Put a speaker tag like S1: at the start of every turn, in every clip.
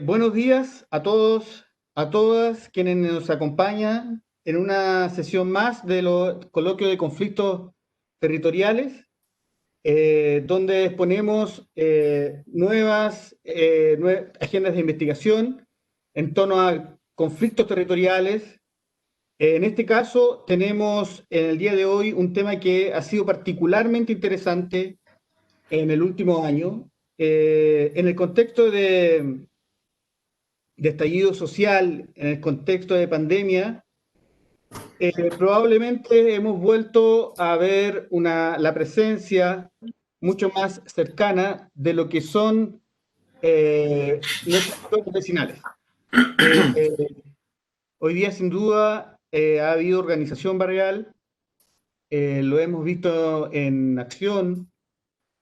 S1: Buenos días a todos, a todas quienes nos acompañan en una sesión más de los coloquios de conflictos territoriales, donde exponemos nuevas agendas de investigación en torno a conflictos territoriales. En este caso, tenemos en el día de hoy un tema que ha sido particularmente interesante en el último año, en el contexto de estallido social, en el contexto de pandemia. Probablemente hemos vuelto a ver la presencia mucho más cercana de lo que son nuestros entornos vecinales. Hoy día, sin duda, ha habido organización barrial, lo hemos visto en acción,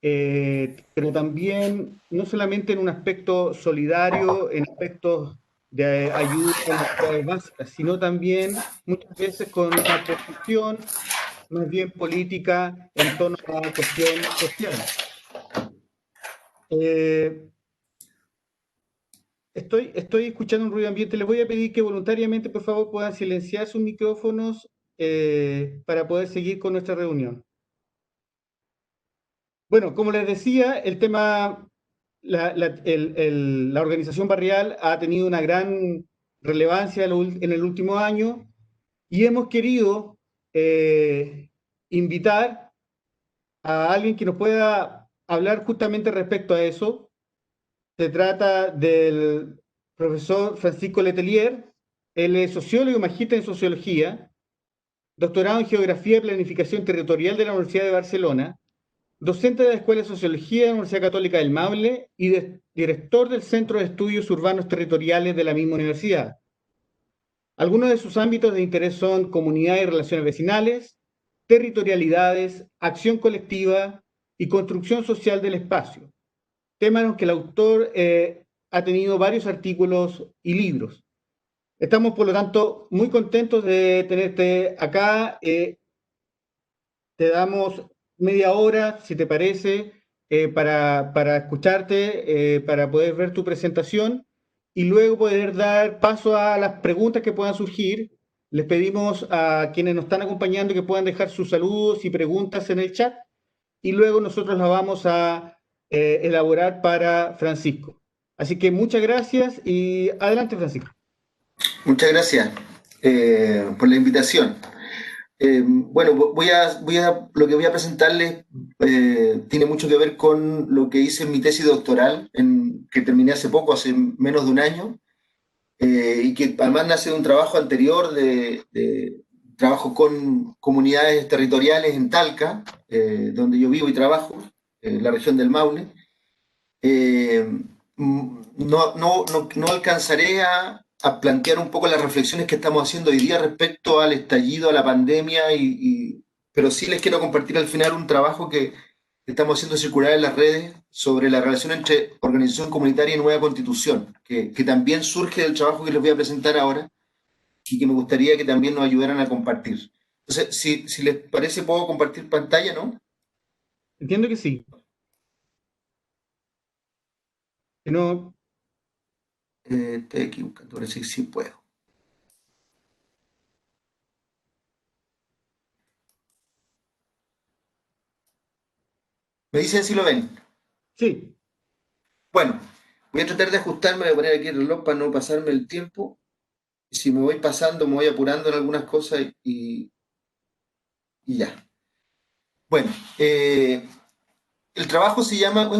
S1: pero también no solamente en un aspecto solidario, en aspectos de ayuda a necesidades básicas, sino también muchas veces con una posición más bien política en torno a la cuestión social. Eh, estoy escuchando un ruido ambiente. Les voy a pedir que voluntariamente, por favor, puedan silenciar sus micrófonos para poder seguir con nuestra reunión. Bueno, como les decía, el tema, la organización barrial ha tenido una gran relevancia en el último año y hemos querido invitar a alguien que nos pueda hablar justamente respecto a eso. Se trata del profesor Francisco Letelier. Él es sociólogo y magíster en sociología, doctorado en geografía y planificación territorial de la Universidad de Barcelona, docente de la Escuela de Sociología de la Universidad Católica del Maule y director del Centro de Estudios Urbanos Territoriales de la misma universidad. Algunos de sus ámbitos de interés son comunidad y relaciones vecinales, territorialidades, acción colectiva y construcción social del espacio, temas en los que el autor ha tenido varios artículos y libros. Estamos, por lo tanto, muy contentos de tenerte acá. Te damos media hora, si te parece, para escucharte, para poder ver tu presentación y luego poder dar paso a las preguntas que puedan surgir. Les pedimos a quienes nos están acompañando que puedan dejar sus saludos y preguntas en el chat y luego nosotros las vamos a elaborar para Francisco. Así que muchas gracias y adelante, Francisco.
S2: Muchas gracias por la invitación. Bueno, lo que voy a presentarles tiene mucho que ver con lo que hice en mi tesis doctoral, que terminé hace poco, hace menos de un año, y que además nace de un trabajo anterior de trabajo con comunidades territoriales en Talca, donde yo vivo y trabajo, en la región del Maule. Eh, no alcanzaré a plantear un poco las reflexiones que estamos haciendo hoy día respecto al estallido, a la pandemia, pero sí les quiero compartir al final un trabajo que estamos haciendo circular en las redes sobre la relación entre organización comunitaria y nueva constitución, que también surge del trabajo que les voy a presentar ahora y que me gustaría que también nos ayudaran a compartir. Entonces, si les parece, puedo compartir pantalla, ¿no?
S1: Entiendo que sí. Que no,
S2: Estoy aquí buscando, ahora sí, sí puedo. Me dicen si lo ven.
S1: sí,
S2: Bueno, voy a tratar de ajustarme, voy a poner aquí el reloj para no pasarme el tiempo. Y si me voy pasando, me voy apurando en algunas cosas y ya. Bueno, el trabajo se llama,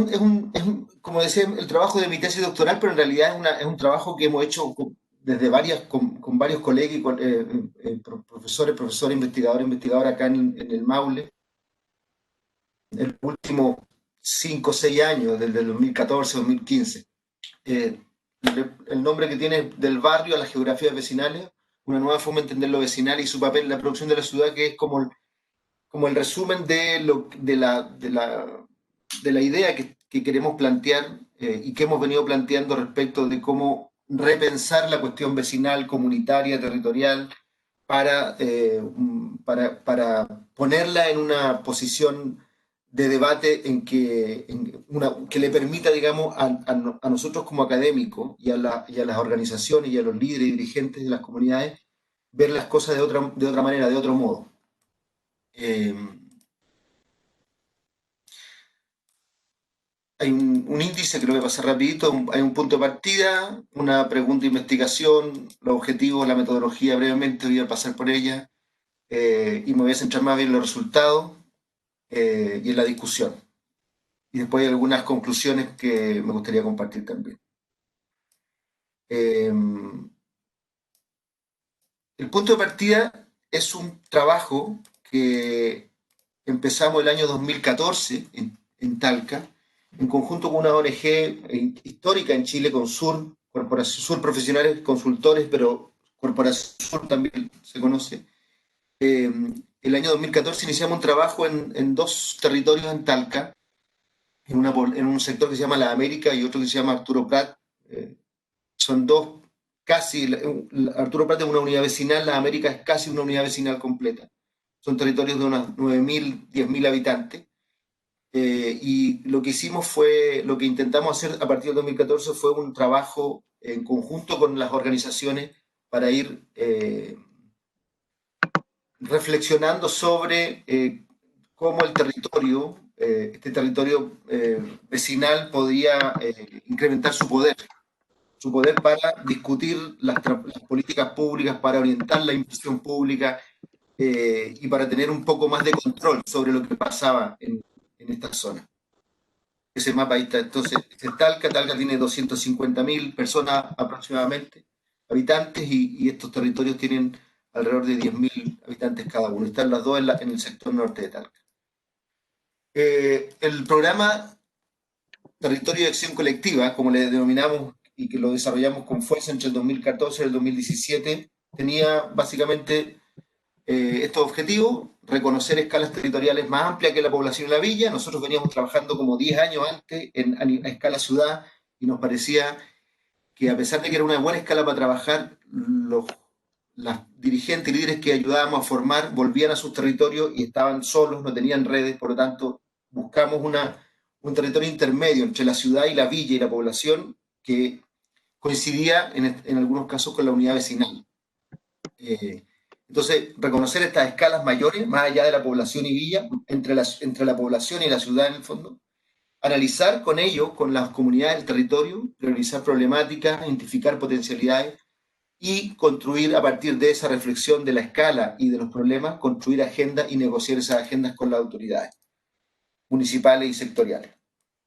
S2: como decía, el trabajo de mi tesis doctoral, pero en realidad es un trabajo que hemos hecho desde con varios colegas y profesores, investigadores acá en el Maule, en los últimos 5 o 6 años, desde el 2014, 2015. Eh, el nombre que tiene del barrio a las geografías vecinales, una nueva forma de entender lo vecinal y su papel en la producción de la ciudad, que es como el resumen de la idea que queremos plantear y que hemos venido planteando respecto de cómo repensar la cuestión vecinal, comunitaria, territorial, para ponerla en una posición de debate que le permita, digamos, a nosotros como académicos y a las organizaciones y a los líderes y dirigentes de las comunidades ver las cosas de otra manera, de otro modo. Eh, Hay un índice que lo voy a pasar rapidito, hay un punto de partida, una pregunta de investigación, los objetivos, la metodología brevemente, voy a pasar por ella y me voy a centrar más bien en los resultados y en la discusión. Y después hay algunas conclusiones que me gustaría compartir también. Eh, el punto de partida es un trabajo que empezamos el año 2014 en Talca, en conjunto con una ONG histórica en Chile, con Corporación Sur Profesionales Consultores, pero Corporación Sur también se conoce. El año 2014 iniciamos un trabajo en dos territorios en Talca, en un sector que se llama La América y otro que se llama Arturo Prat. Son dos, casi, Arturo Prat es una unidad vecinal, La América es casi una unidad vecinal completa. Son territorios de unos 9.000, 10.000 habitantes. Y lo que hicimos fue, lo que intentamos hacer a partir del 2014 fue un trabajo en conjunto con las organizaciones para ir reflexionando sobre cómo el territorio, este territorio vecinal podía incrementar su poder para discutir las políticas públicas, para orientar la inversión pública y para tener un poco más de control sobre lo que pasaba en esta zona. Ese mapa ahí está. Entonces, Talca tiene 250.000 personas aproximadamente, habitantes, y estos territorios tienen alrededor de 10.000 habitantes cada uno. Están las dos en el sector norte de Talca. El programa Territorio de Acción Colectiva, como le denominamos y que lo desarrollamos con fuerza entre el 2014 y el 2017, tenía básicamente estos objetivos: reconocer escalas territoriales más amplias que la población de la villa. Nosotros veníamos trabajando como 10 años antes a escala ciudad y nos parecía que, a pesar de que era una buena escala para trabajar, las dirigentes y líderes que ayudábamos a formar volvían a sus territorios y estaban solos, no tenían redes. Por lo tanto, buscamos un territorio intermedio entre la ciudad y la villa y la población que coincidía en algunos casos con la unidad vecinal. Entonces, reconocer estas escalas mayores, más allá de la población y villa, entre la población y la ciudad en el fondo, analizar con ellos, con las comunidades del territorio, priorizar problemáticas, identificar potencialidades y construir a partir de esa reflexión de la escala y de los problemas, construir agendas y negociar esas agendas con las autoridades municipales y sectoriales.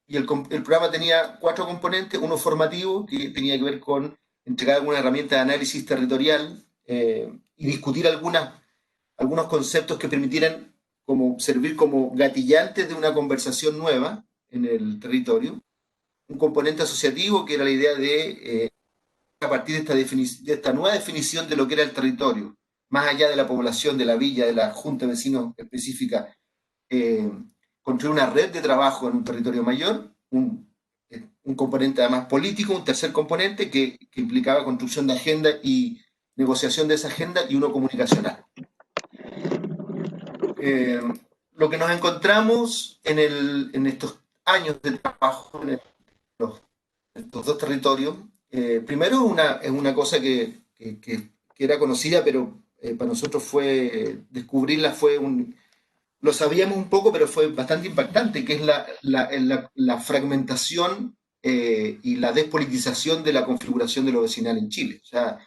S2: Y el programa tenía 4 componentes: uno formativo, que tenía que ver con entregar alguna herramienta de análisis territorial y discutir algunos conceptos que permitieran servir como gatillantes de una conversación nueva en el territorio. Un componente asociativo, que era la idea de, a partir de esta nueva definición de lo que era el territorio, más allá de la población, de la villa, de la junta de vecinos específica, construir una red de trabajo en un territorio mayor. Un componente además político, un tercer componente que implicaba construcción de agenda y negociación de esa agenda, y uno comunicacional. Lo que nos encontramos en estos años de trabajo en estos dos territorios, primero es una cosa que era conocida, pero para nosotros descubrirla lo sabíamos un poco, pero fue bastante impactante, que es la fragmentación y la despolitización de la configuración de lo vecinal en Chile. O sea,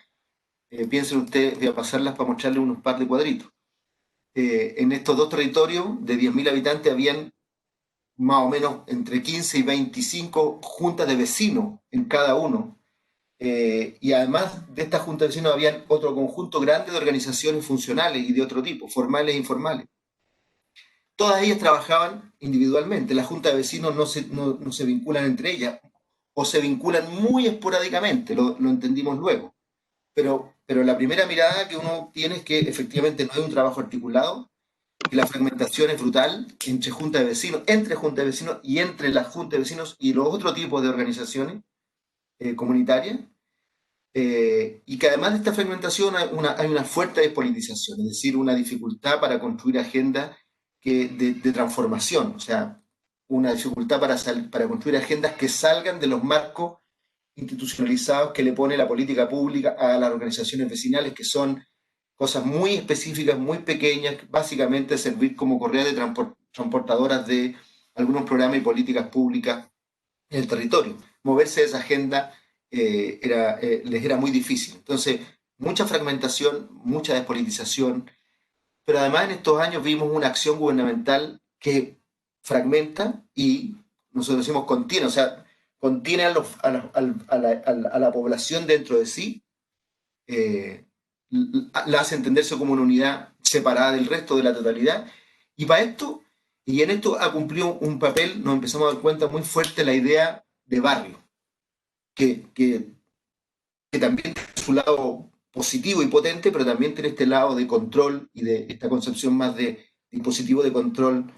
S2: piensen ustedes, voy a pasarlas para mostrarles unos par de cuadritos. En estos dos territorios de 10.000 habitantes habían más o menos entre 15 y 25 juntas de vecinos en cada uno. Y además de estas juntas de vecinos habían otro conjunto grande de organizaciones funcionales y de otro tipo, formales e informales. Todas ellas trabajaban individualmente. Las juntas de vecinos no se vinculan entre ellas, o se vinculan muy esporádicamente, lo entendimos luego. Pero la primera mirada que uno tiene es que efectivamente no hay un trabajo articulado, que la fragmentación es brutal entre juntas de vecinos, entre juntas de vecinos y entre las juntas de vecinos y los otros tipos de organizaciones comunitarias, y que además de esta fragmentación hay una fuerte despolitización, es decir, una dificultad para construir agendas de transformación. O sea, una dificultad para construir agendas que salgan de los marcos institucionalizados que le pone la política pública a las organizaciones vecinales, que son cosas muy específicas, muy pequeñas, básicamente servir como correa de transportadoras de algunos programas y políticas públicas en el territorio. Moverse de esa agenda les era muy difícil. Entonces, mucha fragmentación, mucha despolitización, pero además en estos años vimos una acción gubernamental que fragmenta y nosotros decimos contiene, o sea, contiene a la población dentro de sí, eh, la hace entenderse como una unidad separada del resto de la totalidad, y para esto, y en esto ha cumplido un papel, nos empezamos a dar cuenta muy fuerte la idea de barrio, que, que, que también tiene su lado positivo y potente, pero también tiene este lado de control y de esta concepción más de dispositivo de control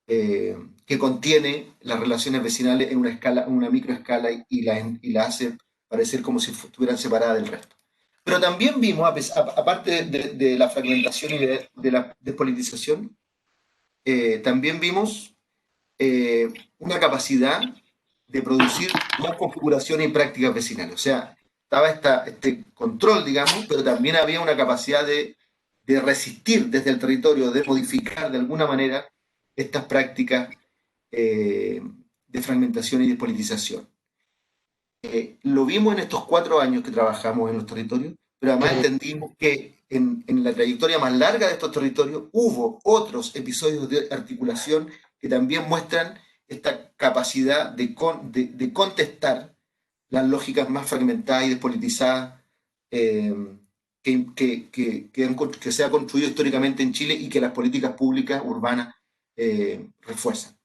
S2: que contiene las relaciones vecinales en una escala, en una microescala y la hace parecer como si estuvieran separadas del resto. Pero también vimos, aparte de la fragmentación y de la despolitización, también vimos una capacidad de producir más configuraciones y prácticas vecinales. O sea, estaba este control, digamos, pero también había una capacidad de resistir desde el territorio, de modificar de alguna manera estas prácticas de fragmentación y despolitización. Lo vimos en estos 4 años que trabajamos en los territorios, pero además entendimos que en la trayectoria más larga de estos territorios hubo otros episodios de articulación que también muestran esta capacidad de contestar las lógicas más fragmentadas y despolitizadas eh, que se ha construido históricamente en Chile y que las políticas públicas urbanas refuerzan.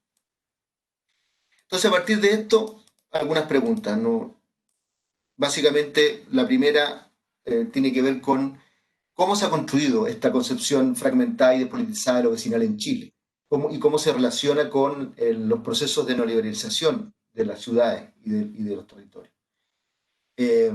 S2: Entonces, a partir de esto, algunas preguntas, ¿no? Básicamente, la primera tiene que ver con cómo se ha construido esta concepción fragmentada y despolitizada de lo vecinal en Chile y cómo se relaciona con los procesos de neoliberalización de las ciudades y de los territorios. Eh,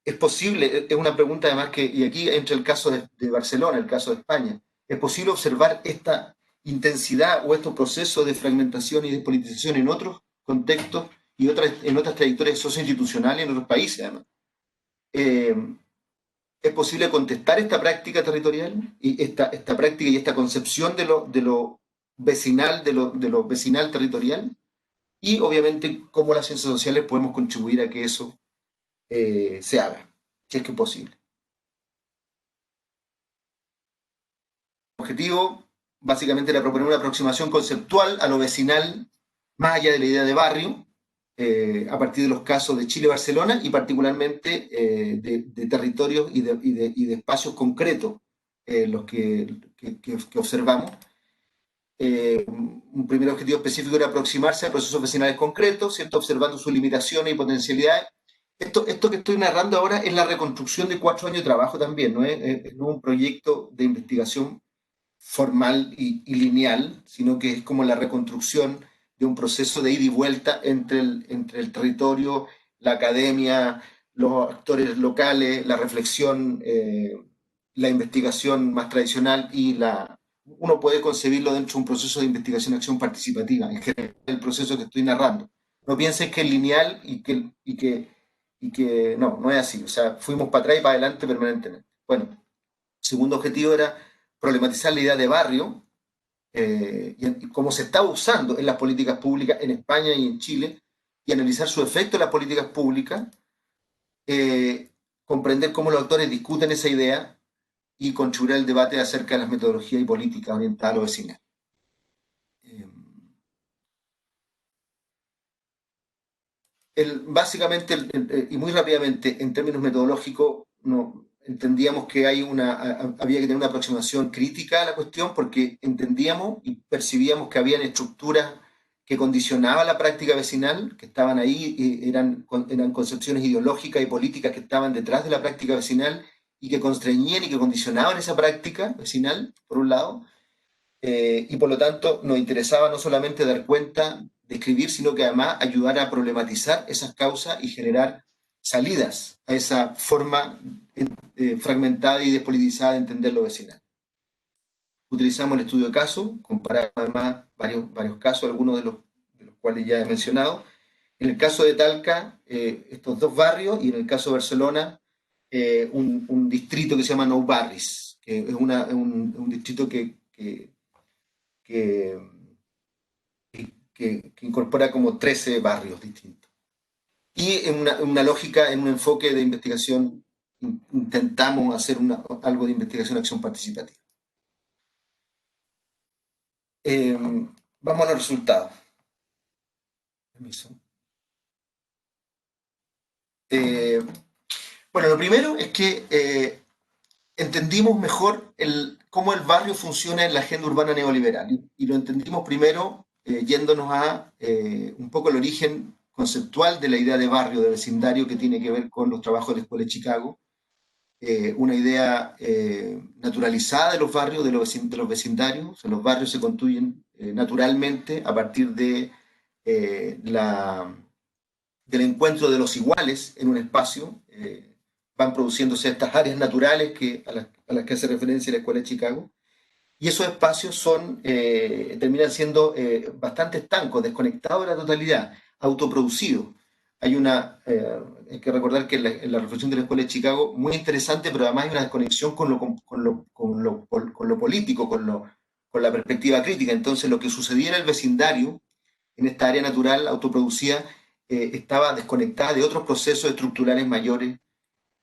S2: es posible, es una pregunta además que, y aquí entra el caso de Barcelona, el caso de España, ¿es posible observar esta intensidad o estos procesos de fragmentación y despolitización en otros contextos y en otras trayectorias socioinstitucionales en otros países además? ¿Es posible contestar esta práctica territorial y esta práctica y esta concepción de lo vecinal, de lo vecinal territorial? Y obviamente cómo las ciencias sociales podemos contribuir a que eso se haga, si es que es posible. El objetivo básicamente era proponer una aproximación conceptual a lo vecinal, más allá de la idea de barrio, a partir de los casos de Chile-Barcelona y particularmente de territorios y de espacios concretos los que observamos. Un primer objetivo específico era aproximarse a procesos vecinales concretos, ¿cierto? Observando sus limitaciones y potencialidades. Esto que estoy narrando ahora es la reconstrucción de 4 años de trabajo también, no es un proyecto de investigación formal y lineal, sino que es como la reconstrucción de un proceso de ida y vuelta entre el territorio, la academia, los actores locales, la reflexión, la investigación más tradicional uno puede concebirlo dentro de un proceso de investigación-acción participativa, en general el proceso que estoy narrando. No pienses que es lineal y que no es así, o sea, fuimos para atrás y para adelante permanentemente. Bueno, segundo objetivo era problematizar la idea de barrio y cómo se está usando en las políticas públicas en España y en Chile y analizar su efecto en las políticas públicas, comprender cómo los actores discuten esa idea y contribuir al debate acerca de las metodologías y políticas orientadas a lo vecinal. Básicamente, y muy rápidamente, en términos metodológicos, no, entendíamos que había que tener una aproximación crítica a la cuestión porque entendíamos y percibíamos que habían estructuras que condicionaban la práctica vecinal, que estaban ahí, eran concepciones ideológicas y políticas que estaban detrás de la práctica vecinal y que constreñían y que condicionaban esa práctica vecinal, por un lado, y por lo tanto nos interesaba no solamente dar cuenta, describir, sino que además ayudar a problematizar esas causas y generar salidas a esa forma fragmentada y despolitizada de entender lo vecinal. utilizamos el estudio de caso, comparamos además varios casos, algunos de los cuales ya he mencionado. En el caso de Talca, estos dos barrios, y en el caso de Barcelona, un distrito que se llama Nou Barris, que es un distrito que, que incorpora como 13 barrios distintos. Y en una lógica, en un enfoque de investigación, intentamos hacer algo de investigación acción participativa. Vamos a los resultados. Permiso. Bueno, lo primero es que entendimos mejor cómo el barrio funciona en la agenda urbana neoliberal. Y lo entendimos primero yéndonos a un poco el origen conceptual de la idea de barrio, de vecindario, que tiene que ver con los trabajos de la Escuela de Chicago. Una idea naturalizada de los barrios, de los vecindarios. O sea, los barrios se construyen naturalmente a partir de del encuentro de los iguales en un espacio. Van produciéndose estas áreas naturales a las que hace referencia la Escuela de Chicago. Y esos espacios terminan siendo bastante estancos, desconectados de la totalidad, autoproducidos. Hay que recordar que en la reflexión de la Escuela de Chicago, muy interesante, pero además hay una desconexión con lo político, con la perspectiva crítica. Entonces, lo que sucedía en el vecindario, en esta área natural autoproducida, estaba desconectada de otros procesos estructurales mayores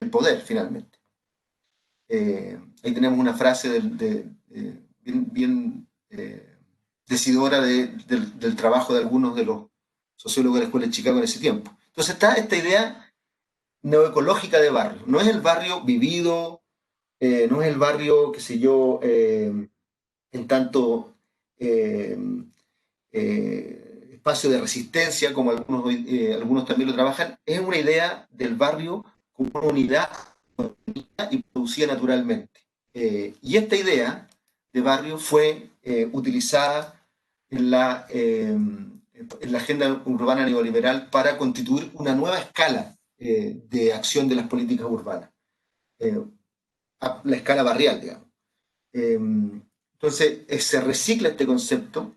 S2: del poder, finalmente. Ahí tenemos una frase bien decidora del trabajo de algunos de los sociólogos de la Escuela de Chicago en ese tiempo. Entonces está esta idea neoecológica de barrio. No es el barrio vivido, no es el barrio, qué sé yo, en tanto espacio de resistencia, como algunos también lo trabajan. Es una idea del barrio como una unidad y producida naturalmente. Y esta idea de barrio fue utilizada en la agenda urbana neoliberal para constituir una nueva escala de acción de las políticas urbanas, la escala barrial, digamos. Entonces, se recicla este concepto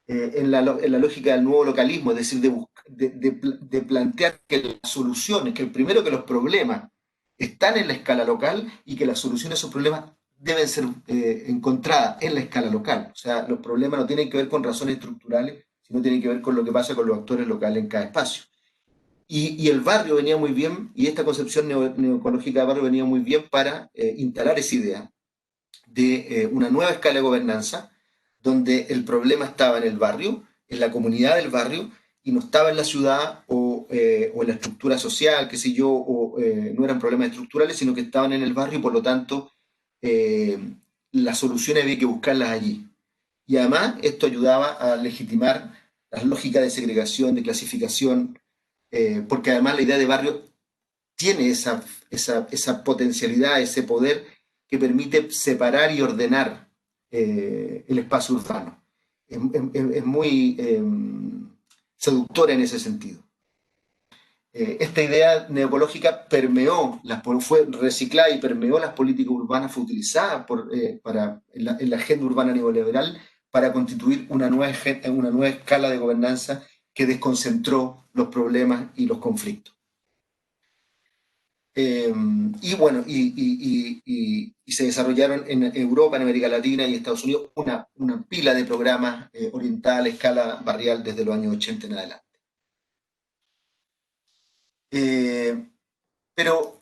S2: en la lógica del nuevo localismo, es decir, de plantear que las soluciones, que primero que los problemas están en la escala local y que las soluciones a esos problemas deben ser encontradas en la escala local. O sea, los problemas no tienen que ver con razones estructurales, sino tienen que ver con lo que pasa con los actores locales en cada espacio. Y el barrio venía muy bien, y esta concepción neoecológica de barrio venía muy bien para instalar esa idea de una nueva escala de gobernanza, donde el problema estaba en el barrio, en la comunidad del barrio, y no estaba en la ciudad o en la estructura social, qué sé yo, no eran problemas estructurales, sino que estaban en el barrio y por lo tanto las soluciones había que buscarlas allí. Y además esto ayudaba a legitimar las lógicas de segregación, de clasificación, porque además la idea de barrio tiene esa potencialidad, ese poder que permite separar y ordenar el espacio urbano. Es muy seductora en ese sentido. Esta idea neoecológica fue reciclada y permeó las políticas urbanas, fue utilizada en la agenda urbana neoliberal para constituir una nueva escala de gobernanza que desconcentró los problemas y los conflictos. Y bueno, y se desarrollaron en Europa, en América Latina y Estados Unidos una pila de programas orientados a la escala barrial desde los años 80 en adelante. Pero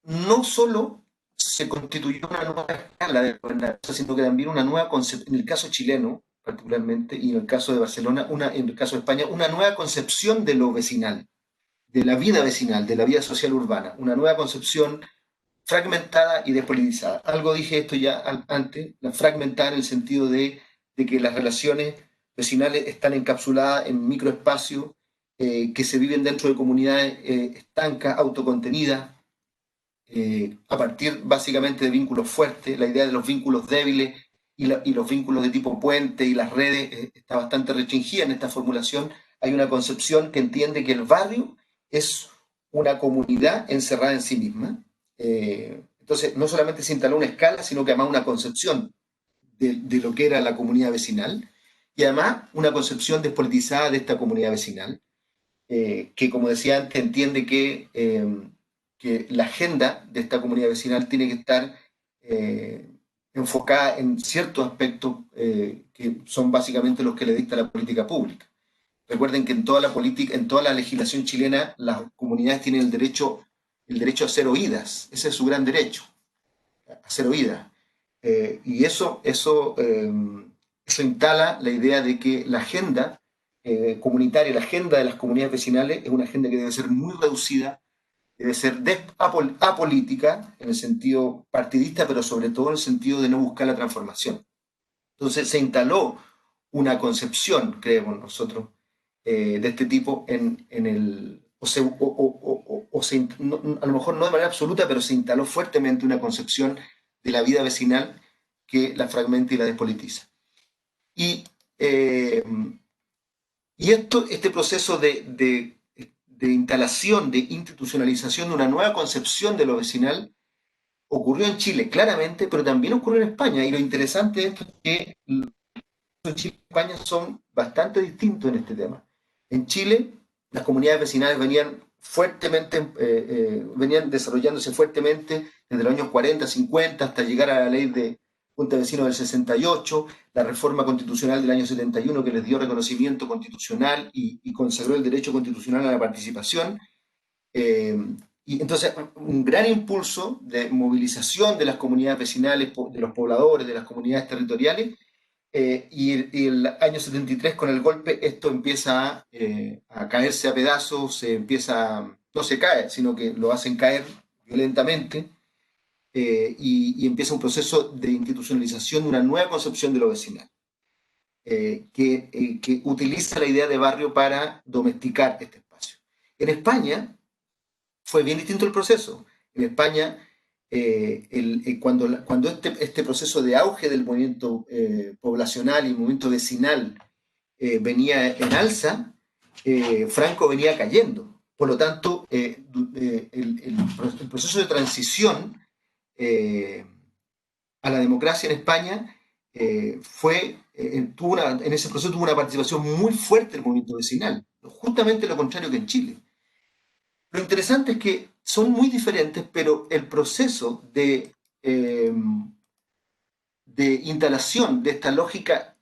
S2: no solo se constituyó una nueva escala de gobernanza, sino que también una nueva concepción, en el caso chileno particularmente, y en el caso de Barcelona, en el caso de España, una nueva concepción de lo vecinal, de la vida vecinal, de la vida social urbana, una nueva concepción fragmentada y despolitizada. Algo dije esto ya antes, la fragmentada en el sentido de que las relaciones vecinales están encapsuladas en microespacios que se viven dentro de comunidades estancas, autocontenidas, a partir básicamente de vínculos fuertes. La idea de los vínculos débiles y los vínculos de tipo puente y las redes está bastante restringida en esta formulación. Hay una concepción que entiende que el barrio es una comunidad encerrada en sí misma. Entonces, no solamente se instaló una escala, sino que además una concepción de lo que era la comunidad vecinal, y además una concepción despolitizada de esta comunidad vecinal, que como decía antes entiende que la agenda de esta comunidad vecinal tiene que estar eh, enfocada en ciertos aspectos que son básicamente los que le dicta la política pública. Recuerden que en toda la política, en toda la legislación chilena, las comunidades tienen el derecho a ser oídas. Ese es su gran derecho, a ser oídas. Y eso instala la idea de que la agenda comunitaria, la agenda de las comunidades vecinales, es una agenda que debe ser muy reducida, debe ser apolítica, en el sentido partidista, pero sobre todo en el sentido de no buscar la transformación. Entonces se instaló una concepción, creemos nosotros, de este tipo en el... a lo mejor no de manera absoluta, pero se instaló fuertemente una concepción de la vida vecinal que la fragmenta y la despolitiza. Y, eh, este proceso de instalación, de institucionalización de una nueva concepción de lo vecinal ocurrió en Chile, claramente, pero también ocurrió en España. Y lo interesante es que Chile y España son bastante distintos en este tema. En Chile, las comunidades vecinales venían desarrollándose fuertemente desde los años 40, 50, hasta llegar a la ley de Junta de Vecinos del 68, la reforma constitucional del año 71 que les dio reconocimiento constitucional y consagró el derecho constitucional a la participación. Eh, y entonces, un gran impulso de movilización de las comunidades vecinales, de los pobladores, de las comunidades territoriales, y el año 73 con el golpe esto empieza a caerse a pedazos, no se cae, sino que lo hacen caer violentamente, y empieza un proceso de institucionalización de una nueva concepción de lo vecinal, que utiliza la idea de barrio para domesticar este espacio. En España fue bien distinto el proceso. En España, cuando este proceso de auge del movimiento poblacional y movimiento vecinal venía en alza, Franco venía cayendo. Por lo tanto, el proceso de transición eh, a la democracia en España en ese proceso tuvo una participación muy fuerte el movimiento vecinal, justamente lo contrario que en Chile. Lo interesante es que son muy diferentes, pero el proceso de instalación de esta lógica,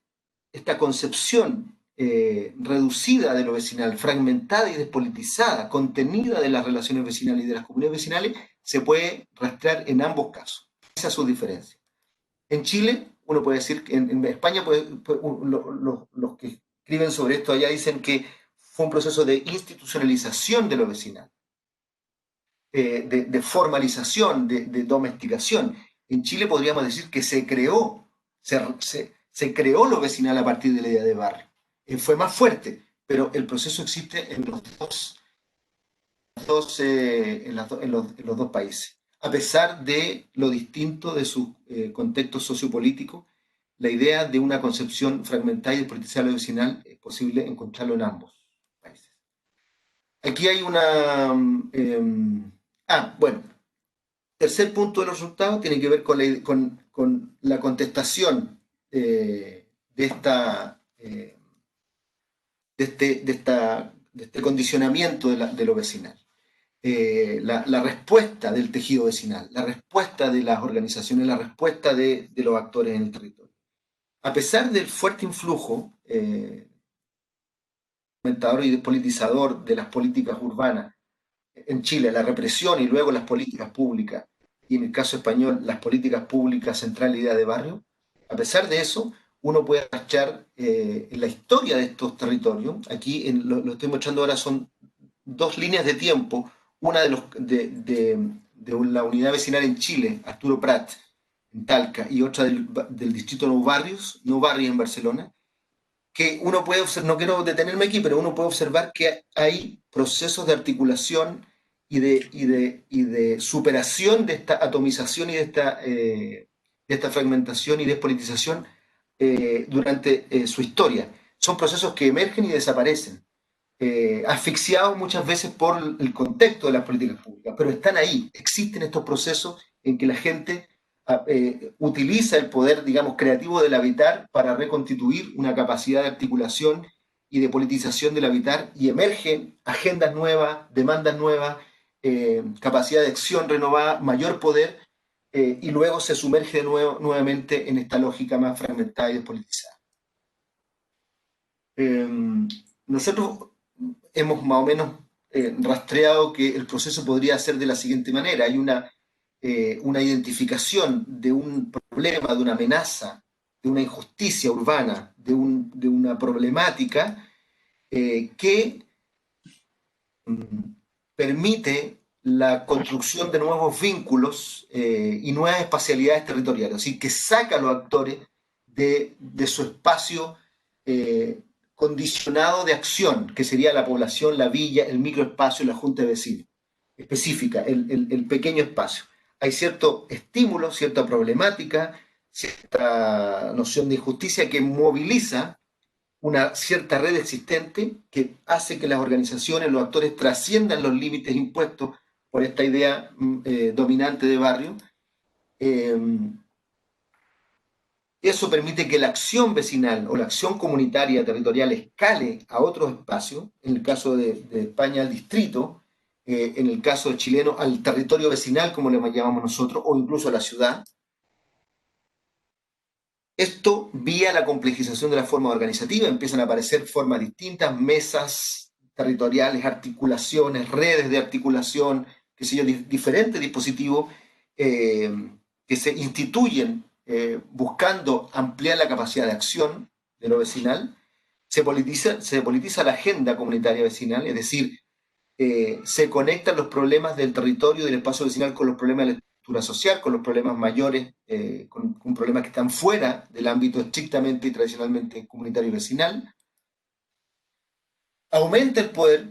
S2: esta concepción reducida de lo vecinal, fragmentada y despolitizada, contenida de las relaciones vecinales y de las comunidades vecinales, se puede rastrear en ambos casos. Esa es su diferencia. En Chile, uno puede decir, en España, los que escriben sobre esto allá dicen que fue un proceso de institucionalización de lo vecinal, de formalización, de domesticación. En Chile podríamos decir que se creó lo vecinal a partir de la idea de barrio. Fue más fuerte, pero el proceso existe en los dos países. A pesar de lo distinto de sus contextos sociopolíticos, la idea de una concepción fragmentada y despolitizada de lo vecinal es posible encontrarlo en ambos países. Aquí hay una... bueno, tercer punto de los resultados tiene que ver con la contestación de este condicionamiento de lo vecinal. La respuesta del tejido vecinal, la respuesta de las organizaciones, la respuesta de los actores en el territorio. A pesar del fuerte influjo y despolitizador de las políticas urbanas en Chile, la represión y luego las políticas públicas, y en el caso español, las políticas públicas central y idea de barrio, a pesar de eso, uno puede rastrear en la historia de estos territorios. Aquí lo estoy mostrando ahora, son dos líneas de tiempo, una de la unidad vecinal en Chile, Arturo Prat, en Talca, y otra del distrito Nou Barrios en Barcelona, que uno puede observar, no quiero detenerme aquí, pero uno puede observar que hay procesos de articulación y de superación de esta atomización y de esta fragmentación y despolitización durante su historia. Son procesos que emergen y desaparecen, asfixiados muchas veces por el contexto de las políticas públicas, pero están ahí, existen estos procesos en que la gente utiliza el poder, digamos, creativo del habitar para reconstituir una capacidad de articulación y de politización del habitar, y emergen agendas nuevas, demandas nuevas, capacidad de acción renovada, mayor poder, y luego se sumerge nuevamente en esta lógica más fragmentada y despolitizada. Nosotros hemos más o menos rastreado que el proceso podría ser de la siguiente manera. Hay una identificación de un problema, de una amenaza, de una injusticia urbana, de una problemática que permite la construcción de nuevos vínculos y nuevas espacialidades territoriales, es decir, que saca a los actores de su espacio condicionado de acción, que sería la población, la villa, el microespacio, la junta de vecinos, específica, el pequeño espacio. Hay cierto estímulo, cierta problemática, cierta noción de injusticia que moviliza una cierta red existente que hace que las organizaciones, los actores trasciendan los límites impuestos por esta idea dominante de barrio. Eso permite que la acción vecinal o la acción comunitaria territorial escale a otros espacios, en el caso de España al distrito, en el caso chileno al territorio vecinal, como le llamamos nosotros, o incluso a la ciudad. Esto vía la complejización de la forma organizativa, empiezan a aparecer formas distintas, mesas territoriales, articulaciones, redes de articulación, qué sé yo, diferentes dispositivos que se instituyen buscando ampliar la capacidad de acción de lo vecinal. Se politiza la agenda comunitaria vecinal, es decir, se conectan los problemas del territorio y del espacio vecinal con los problemas de la estructura social, con los problemas mayores, con problemas que están fuera del ámbito estrictamente y tradicionalmente comunitario y vecinal. Aumenta el poder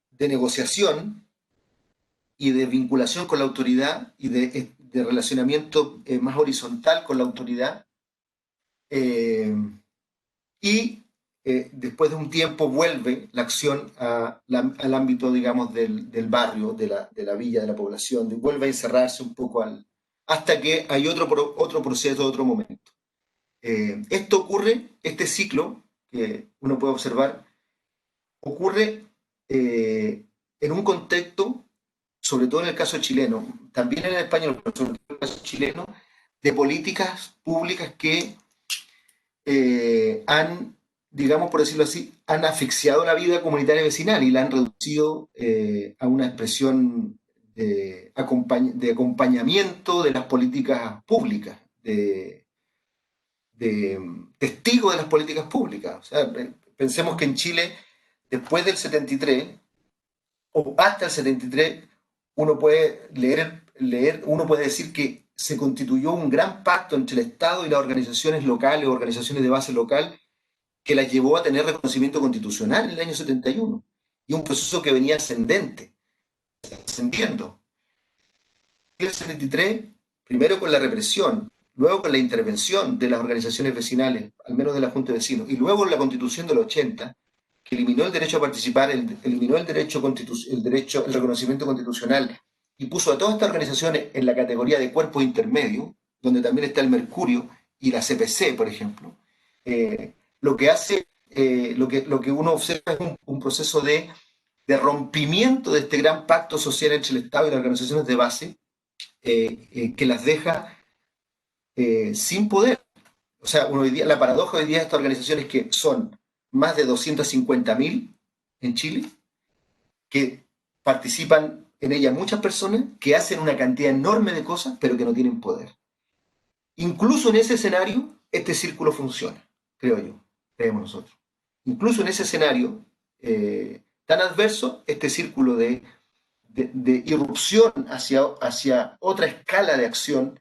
S2: de negociación y de vinculación con la autoridad y de relacionamiento más horizontal con la autoridad. Y después de un tiempo vuelve la acción al ámbito, digamos, del barrio, de la villa, de la población, vuelve a encerrarse un poco hasta que hay otro proceso, otro momento. Esto ocurre, este ciclo que uno puede observar, ocurre en un contexto, sobre todo en el caso chileno, también en el español, pero sobre todo en el caso chileno, de políticas públicas que han, digamos por decirlo así, han asfixiado la vida comunitaria vecinal y la han reducido a una expresión de acompañamiento de las políticas públicas, de testigo de las políticas públicas. O sea, pensemos que en Chile, después del 73, o hasta el 73, uno puede uno puede decir que se constituyó un gran pacto entre el Estado y las organizaciones locales, organizaciones de base local, que las llevó a tener reconocimiento constitucional en el año 71. Y un proceso que venía ascendiendo. En el 73, primero con la represión, luego con la intervención de las organizaciones vecinales, al menos de la Junta de Vecinos, y luego la Constitución del 80, que eliminó el derecho a participar, eliminó el reconocimiento constitucional y puso a todas estas organizaciones en la categoría de cuerpos intermedios, donde también está el Mercurio y la CPC, por ejemplo. Lo que hace, lo que uno observa es un proceso de rompimiento de este gran pacto social entre el Estado y las organizaciones de base, que las deja sin poder. O sea, la paradoja hoy día de estas organizaciones que son más de 250.000 en Chile, que participan en ella muchas personas, que hacen una cantidad enorme de cosas, pero que no tienen poder. Incluso en ese escenario, este círculo funciona, creo yo, creemos nosotros. Incluso en ese escenario tan adverso, este círculo de irrupción hacia otra escala de acción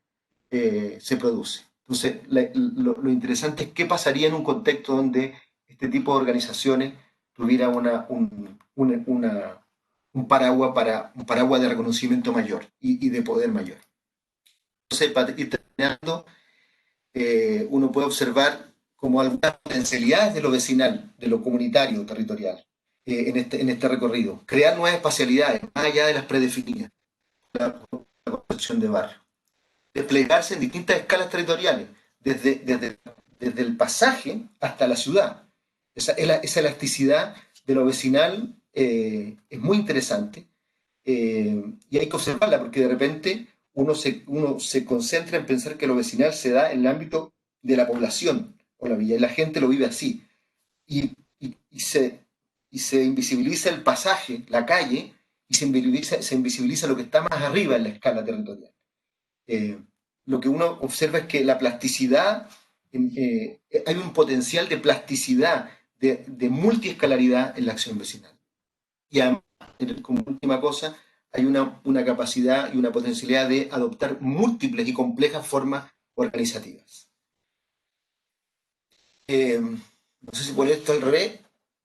S2: se produce. Entonces, lo interesante es qué pasaría en un contexto donde este tipo de organizaciones tuviera un paraguas de reconocimiento mayor y de poder mayor. Entonces, para ir terminando, uno puede observar como algunas potencialidades de lo vecinal, de lo comunitario, territorial, en este recorrido. Crear nuevas espacialidades, más allá de las predefinidas, la construcción de barrio. desplegarse en distintas escalas territoriales, desde el pasaje hasta la ciudad. Esa elasticidad de lo vecinal es muy interesante y hay que observarla porque de repente uno se concentra en pensar que lo vecinal se da en el ámbito de la población o la villa y la gente lo vive así. Y, y, y se, y se invisibiliza el pasaje, la calle, y se invisibiliza lo que está más arriba en la escala territorial. Eh, lo que uno observa es que la plasticidad, hay un potencial de plasticidad, de multiescalaridad en la acción vecinal. Y además, como última cosa, hay una capacidad y una potencialidad de adoptar múltiples y complejas formas organizativas. No sé si por esto al revés.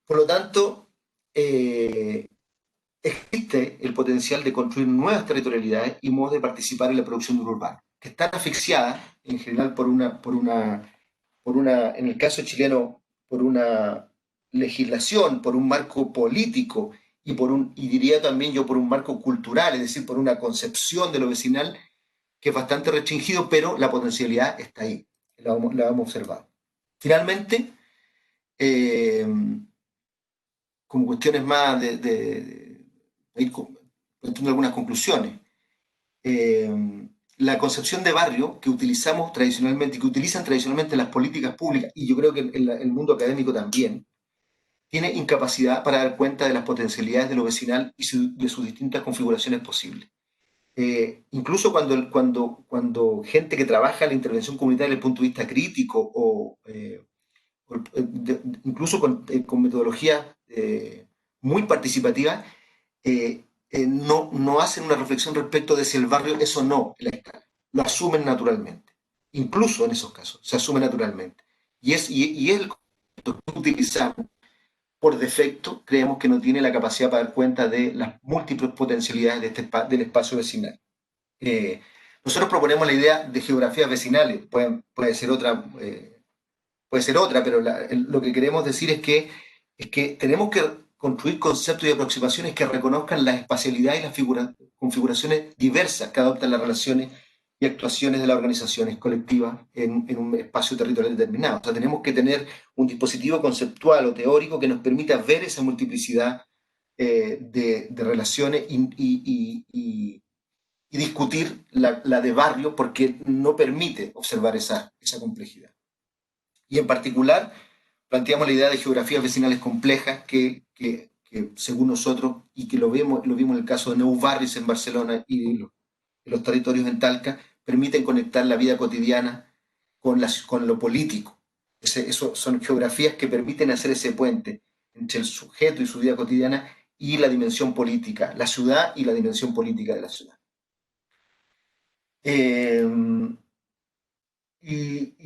S2: Por lo tanto, eh, existe el potencial de construir nuevas territorialidades y modos de participar en la producción de un urbano, que están asfixiadas en general en el caso chileno, por una legislación, por un marco político y diría también yo por un marco cultural, es decir, por una concepción de lo vecinal que es bastante restringido, pero la potencialidad está ahí, la hemos observado. Finalmente, eh, como cuestiones más de ir planteando algunas conclusiones. Eh, la concepción de barrio que utilizamos tradicionalmente y que utilizan tradicionalmente las políticas públicas, y yo creo que el mundo académico también, tiene incapacidad para dar cuenta de las potencialidades de lo vecinal y de sus distintas configuraciones posibles. Incluso cuando gente que trabaja en la intervención comunitaria desde el punto de vista crítico incluso con metodologías muy participativas, no hacen una reflexión respecto de si el barrio es o no en la escala. Lo asumen naturalmente. Incluso en esos casos, se asume naturalmente. Y es el concepto que utilizamos por defecto, creemos que no tiene la capacidad para dar cuenta de las múltiples potencialidades del espacio vecinal. Nosotros proponemos la idea de geografías vecinales, puede ser otra, pero lo que queremos decir es que tenemos que construir conceptos y aproximaciones que reconozcan las espacialidades y las configuraciones diversas que adoptan las relaciones y actuaciones de las organizaciones colectivas en un espacio territorial determinado. O sea, tenemos que tener un dispositivo conceptual o teórico que nos permita ver esa multiplicidad de relaciones y discutir la de barrio porque no permite observar esa complejidad. Y en particular, planteamos la idea de geografías vecinales complejas que según nosotros, y que lo vimos en el caso de Nou Barris en Barcelona y los territorios en Talca, permiten conectar la vida cotidiana con lo político. Eso son geografías que permiten hacer ese puente entre el sujeto y su vida cotidiana y la dimensión política, la ciudad y la dimensión política de la ciudad. Eh,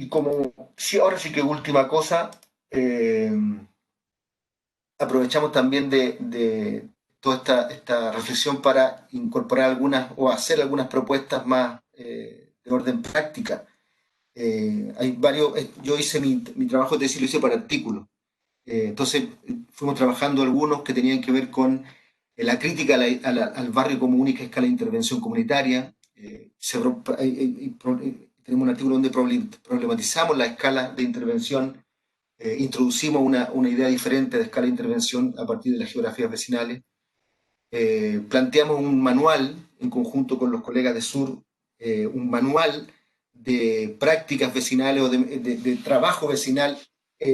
S2: como, sí, ahora sí que última cosa, eh, aprovechamos también de toda esta reflexión para incorporar algunas o hacer algunas propuestas más de orden práctica. Hay varios, yo hice mi trabajo de tesis, lo hice para artículos. Entonces fuimos trabajando algunos que tenían que ver con la crítica al barrio como única escala de intervención comunitaria. Tenemos un artículo donde problematizamos la escala de intervención, introducimos una idea diferente de escala de intervención a partir de las geografías vecinales. Planteamos un manual en conjunto con los colegas de Sur, un manual de prácticas vecinales o de trabajo vecinal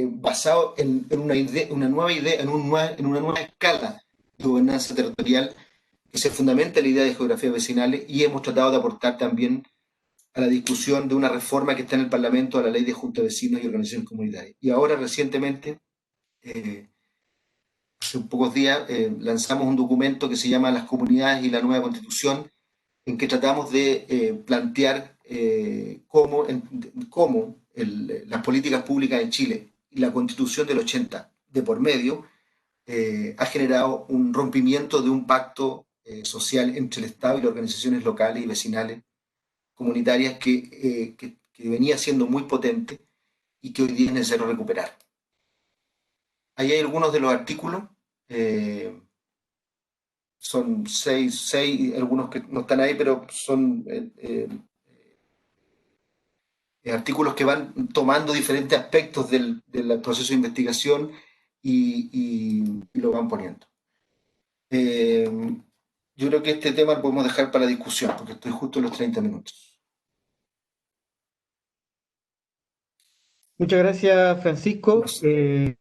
S2: basado en una nueva idea, en una nueva escala de gobernanza territorial que se fundamenta en la idea de geografías vecinales y hemos tratado de aportar también a la discusión de una reforma que está en el Parlamento a la ley de junta de vecinos y organizaciones comunitarias. Y ahora recientemente, hace pocos días, lanzamos un documento que se llama Las comunidades y la nueva constitución, en que tratamos de plantear cómo las políticas públicas en Chile y la constitución del 80 de por medio ha generado un rompimiento de un pacto social entre el Estado y las organizaciones locales y vecinales comunitarias que venía siendo muy potente y que hoy día es necesario recuperar. Ahí hay algunos de los artículos, eh, son seis, algunos que no están ahí, pero son artículos que van tomando diferentes aspectos del proceso de investigación y lo van poniendo. Eh, yo creo que este tema lo podemos dejar para la discusión, porque estoy justo en los 30 minutos.
S1: Muchas gracias,
S2: No
S1: Francisco.
S2: sé,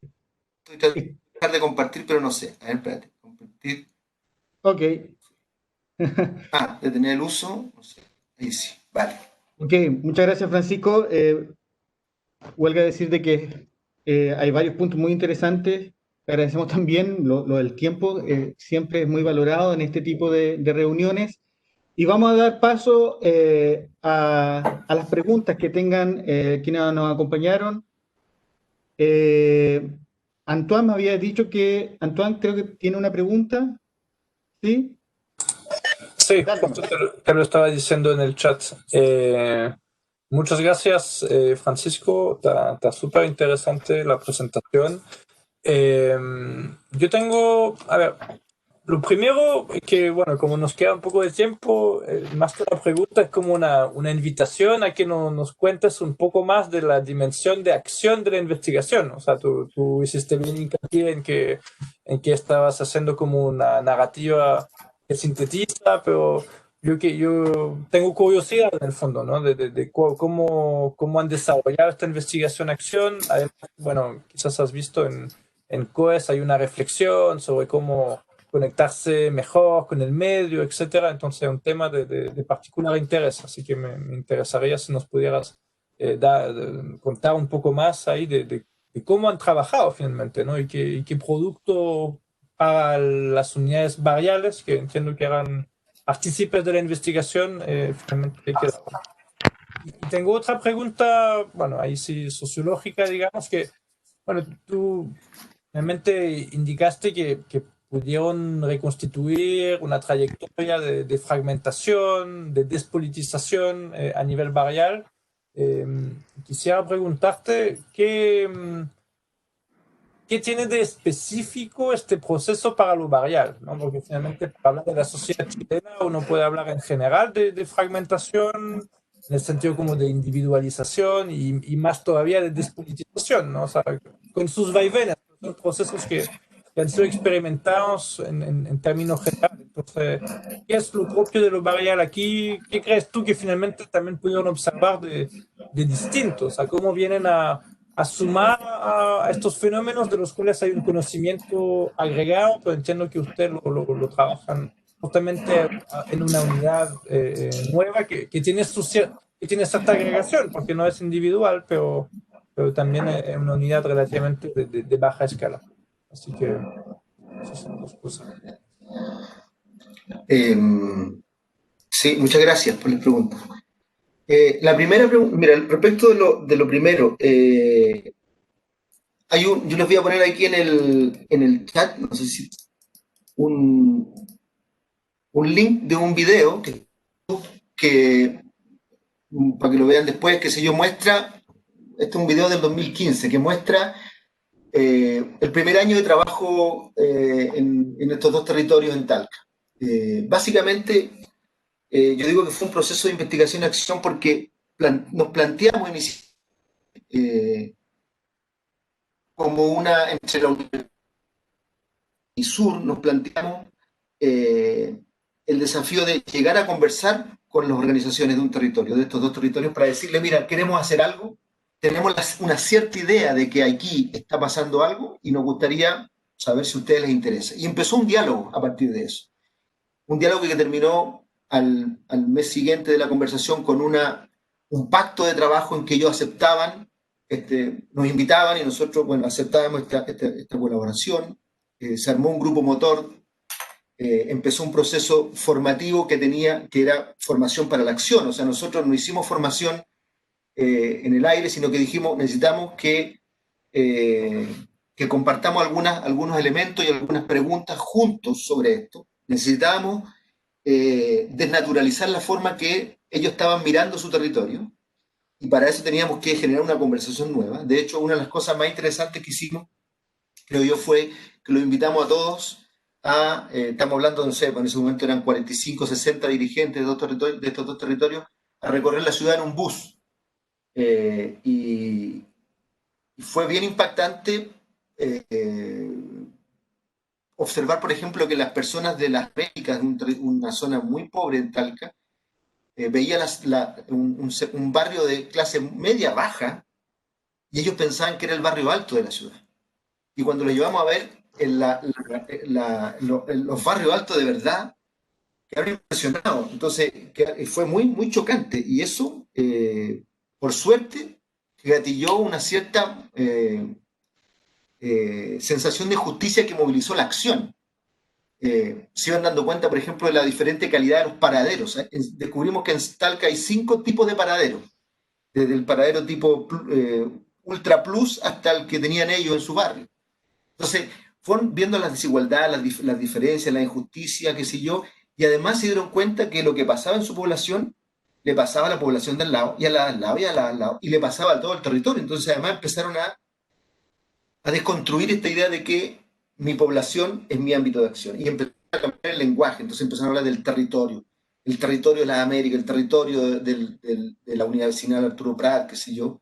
S2: estoy tratando de dejar de compartir, pero no sé. A ver, espérate. Compartir.
S1: Ok,
S2: Detener el uso. No sé. Ahí sí. Vale.
S1: ok, muchas gracias, Francisco. Huelga decir de que hay varios puntos muy interesantes. Agradecemos también lo del tiempo, siempre es muy valorado en este tipo de reuniones. Y vamos a dar paso a las preguntas que tengan quienes nos acompañaron. Eh, Antoine me había dicho que, Antoine creo que tiene una pregunta, ¿sí?
S3: Sí,
S1: Dale
S3: justo
S1: nomás.
S3: te lo estaba diciendo en el chat. Muchas gracias, Francisco. Está súper interesante la presentación. Eh, yo tengo, a ver, lo primero es que, bueno, como nos queda un poco de tiempo, más que una pregunta, es como una invitación a que nos cuentes un poco más de la dimensión de acción de la investigación. O sea, tú hiciste bien hincapié en que estabas haciendo como una narrativa que sintetiza, pero yo tengo curiosidad en el fondo, ¿no? De cómo han desarrollado esta investigación-acción. Además, bueno, quizás has visto en COES hay una reflexión sobre cómo conectarse mejor con el medio, etcétera. Entonces, es un tema de particular interés. Así que me interesaría si nos pudieras contar un poco más ahí de cómo han trabajado finalmente, ¿no? Y qué producto para las unidades variables, que entiendo que eran partícipes de la investigación, finalmente quedaron. Y tengo otra pregunta, bueno, ahí sí sociológica, digamos, que, bueno, tú realmente indicaste que pudieron reconstituir una trayectoria de fragmentación, de despolitización a nivel barrial. Eh, Quisiera preguntarte qué tiene de específico este proceso para lo barrial, ¿no? Porque finalmente para hablar de la sociedad chilena uno puede hablar en general de fragmentación, en el sentido como de individualización y más todavía de despolitización, ¿no? O sea, con sus vaivenes, son procesos que han sido experimentados en términos generales. Entonces, ¿qué es lo propio de lo barrial aquí? ¿Qué crees tú que finalmente también pudieron observar de distintos? O sea, ¿cómo vienen a sumar a estos fenómenos de los cuales hay un conocimiento agregado, pero entiendo que ustedes lo trabajan justamente en una unidad nueva que tiene que tiene cierta agregación, porque no es individual, pero también es una unidad relativamente de baja escala. Así que esas son dos cosas.
S2: Eh, sí, muchas gracias por las preguntas. La primera pregunta, mira, respecto de lo primero, yo les voy a poner aquí en el chat, no sé si un, un link de un video que para que lo vean después, que se yo muestra, este es un video del 2015 que muestra el primer año de trabajo en estos dos territorios en Talca. Básicamente, yo digo que fue un proceso de investigación y acción porque nos planteamos como una, entre la Universidad y Sur, nos planteamos eh, el desafío de llegar a conversar con las organizaciones de un territorio, de estos dos territorios, para decirle, mira, queremos hacer algo, tenemos una cierta idea de que aquí está pasando algo y nos gustaría saber si a ustedes les interesa. Y empezó un diálogo a partir de eso. Un diálogo que terminó al mes siguiente de la conversación con un pacto de trabajo en que ellos aceptaban, nos invitaban y nosotros, bueno, aceptábamos esta colaboración. Se armó un grupo motor, empezó un proceso formativo que era formación para la acción. O sea, nosotros no hicimos formación en el aire, sino que dijimos, necesitamos que compartamos algunos elementos y algunas preguntas juntos sobre esto. Necesitábamos desnaturalizar la forma que ellos estaban mirando su territorio y para eso teníamos que generar una conversación nueva. De hecho, una de las cosas más interesantes que hicimos, creo yo, fue que los invitamos a todos estamos hablando, no sé, en ese momento eran 45, 60 dirigentes de estos dos territorios, a recorrer la ciudad en un bus. Y fue bien impactante observar, por ejemplo, que las personas de Las Américas, una zona muy pobre en Talca, veían un barrio de clase media baja y ellos pensaban que era el barrio alto de la ciudad. Y cuando lo llevamos a ver en los barrios altos de verdad, quedaron impresionados. Entonces, fue muy, muy chocante. Y eso, por suerte, gatilló una cierta sensación de justicia que movilizó la acción. Se iban dando cuenta, por ejemplo, de la diferente calidad de los paraderos. Descubrimos que en Talca hay 5 tipos de paraderos, desde el paradero tipo Ultra Plus hasta el que tenían ellos en su barrio. Entonces, fueron viendo las desigualdades, las diferencias, la injusticia, qué sé yo, y además se dieron cuenta que lo que pasaba en su población le pasaba a la población del lado, y a la del lado, y a la del lado, y le pasaba a todo el territorio. Entonces, además empezaron a desconstruir esta idea de que mi población es mi ámbito de acción, y empezaron a cambiar el lenguaje. Entonces empezaron a hablar del territorio, el territorio de las Américas, el territorio de la unidad vecinal Arturo Prat, qué sé yo.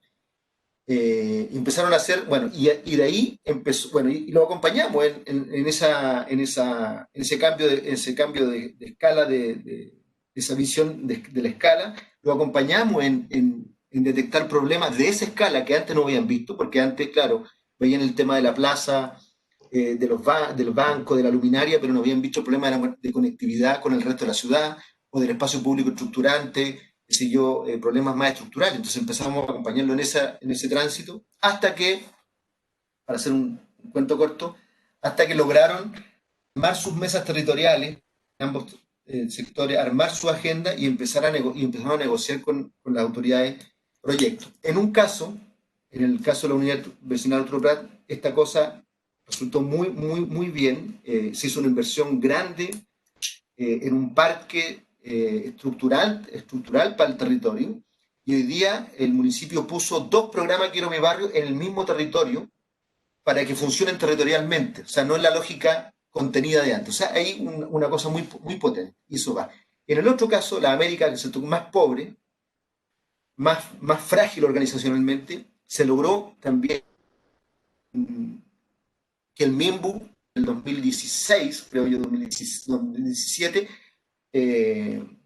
S2: Empezaron a hacer, bueno, y de ahí empezó, bueno, y lo acompañamos en ese cambio de escala, de esa visión de la escala, lo acompañamos en detectar problemas de esa escala que antes no habían visto, porque antes, claro, veían el tema de la plaza, del banco, de la luminaria, pero no habían visto el problema de conectividad con el resto de la ciudad, o del espacio público estructurante, qué sé yo, problemas más estructurales. Entonces empezamos a acompañarlo en ese tránsito, hasta que, para hacer un cuento corto, hasta que lograron armar sus mesas territoriales, ambos sectores, armar su agenda y empezaron a negociar con las autoridades proyectos. En el caso de la unidad vecinal Arturo Prat, esta cosa resultó muy, muy, muy bien. Se hizo una inversión grande en un parque estructural para el territorio. Y hoy día el municipio puso 2 programas Quiero mi barrio en el mismo territorio para que funcionen territorialmente. O sea, no es la lógica contenida de antes. O sea, hay una cosa muy, muy potente. Y eso va. En el otro caso, la América, que se tocó más pobre, más frágil organizacionalmente, se logró también que el MIMBU, el 2016, creo yo, 2017,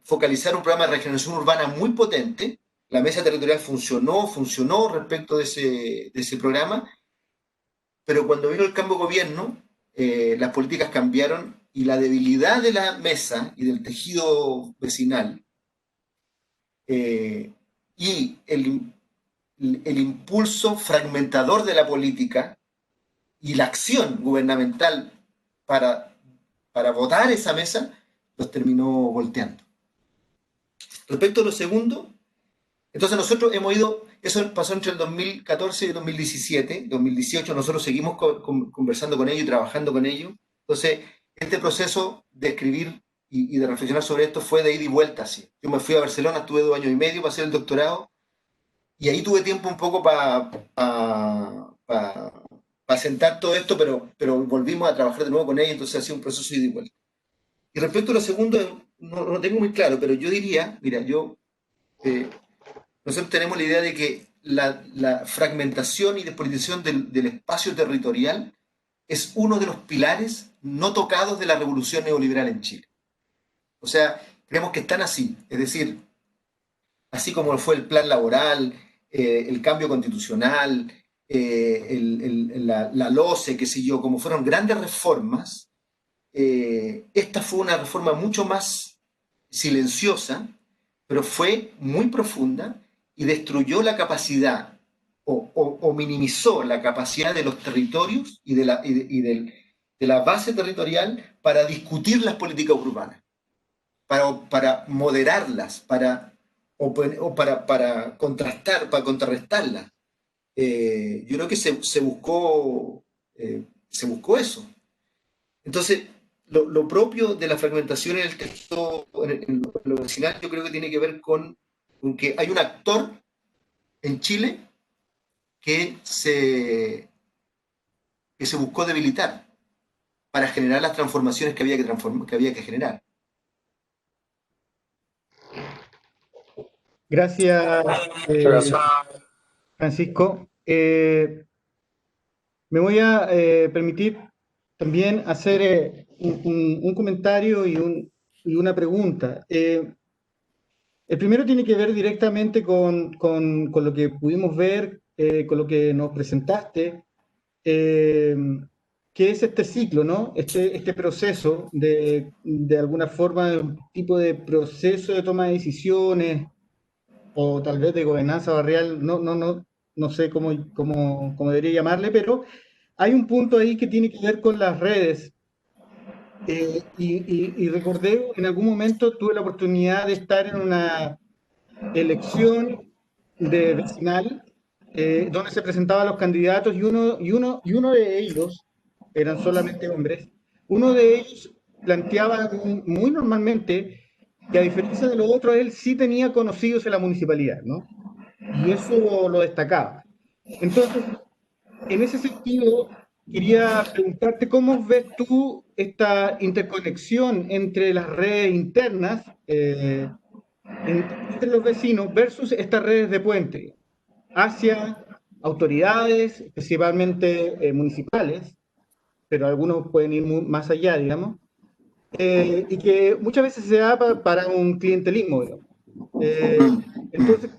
S2: focalizar un programa de regeneración urbana muy potente. La mesa territorial funcionó respecto de ese programa, pero cuando vino el cambio de gobierno, las políticas cambiaron y la debilidad de la mesa y del tejido vecinal y el impulso fragmentador de la política y la acción gubernamental para votar esa mesa, los terminó volteando. Respecto a lo segundo, entonces nosotros hemos ido, eso pasó entre el 2014 y el 2017, 2018, nosotros seguimos conversando con ellos y trabajando con ellos. Entonces, este proceso de escribir y de reflexionar sobre esto fue de ida y vuelta. Así. Yo me fui a Barcelona, estuve 2 años y medio para hacer el doctorado, y ahí tuve tiempo un poco para sentar todo esto, pero volvimos a trabajar de nuevo con ellos, entonces ha sido un proceso de ida y vuelta. Y respecto a lo segundo, no tengo muy claro, pero yo diría, mira, nosotros tenemos la idea de que la fragmentación y despolitización del espacio territorial es uno de los pilares no tocados de la revolución neoliberal en Chile. O sea, creemos que están así, es decir, así como fue el plan laboral, el cambio constitucional, la LOCE, qué sé yo, como fueron grandes reformas, esta fue una reforma mucho más silenciosa, pero fue muy profunda y destruyó la capacidad o minimizó la capacidad de los territorios y de la base territorial para discutir las políticas urbanas, para moderarlas, para contrastar, para contrarrestarlas. Yo creo que se buscó eso. Entonces, lo propio de la fragmentación en el texto, en lo vecinal, yo creo que tiene que ver con que hay un actor en Chile que se buscó debilitar para generar las transformaciones que había que generar.
S1: Gracias,
S3: Gracias.
S1: Francisco. Me voy a permitir también hacer un comentario y una pregunta. El primero tiene que ver directamente con lo que pudimos ver, con lo que nos presentaste, eh, que es este ciclo, ¿no? Este proceso de alguna forma, un tipo de proceso de toma de decisiones o tal vez de gobernanza barrial, no sé cómo debería llamarle, pero hay un punto ahí que tiene que ver con las redes. Y recordé, en algún momento tuve la oportunidad de estar en una elección de vecinal, donde se presentaban los candidatos y uno de ellos, eran solamente hombres, uno de ellos planteaba muy normalmente que a diferencia de los otros, él sí tenía conocidos en la municipalidad, ¿no? Y eso lo destacaba. Entonces, en ese sentido, quería preguntarte cómo ves tú esta interconexión entre las redes internas, entre los vecinos versus estas redes de puente hacia autoridades, principalmente municipales, pero algunos pueden ir más allá, digamos, y que muchas veces se da para un clientelismo, digamos. Eh, entonces,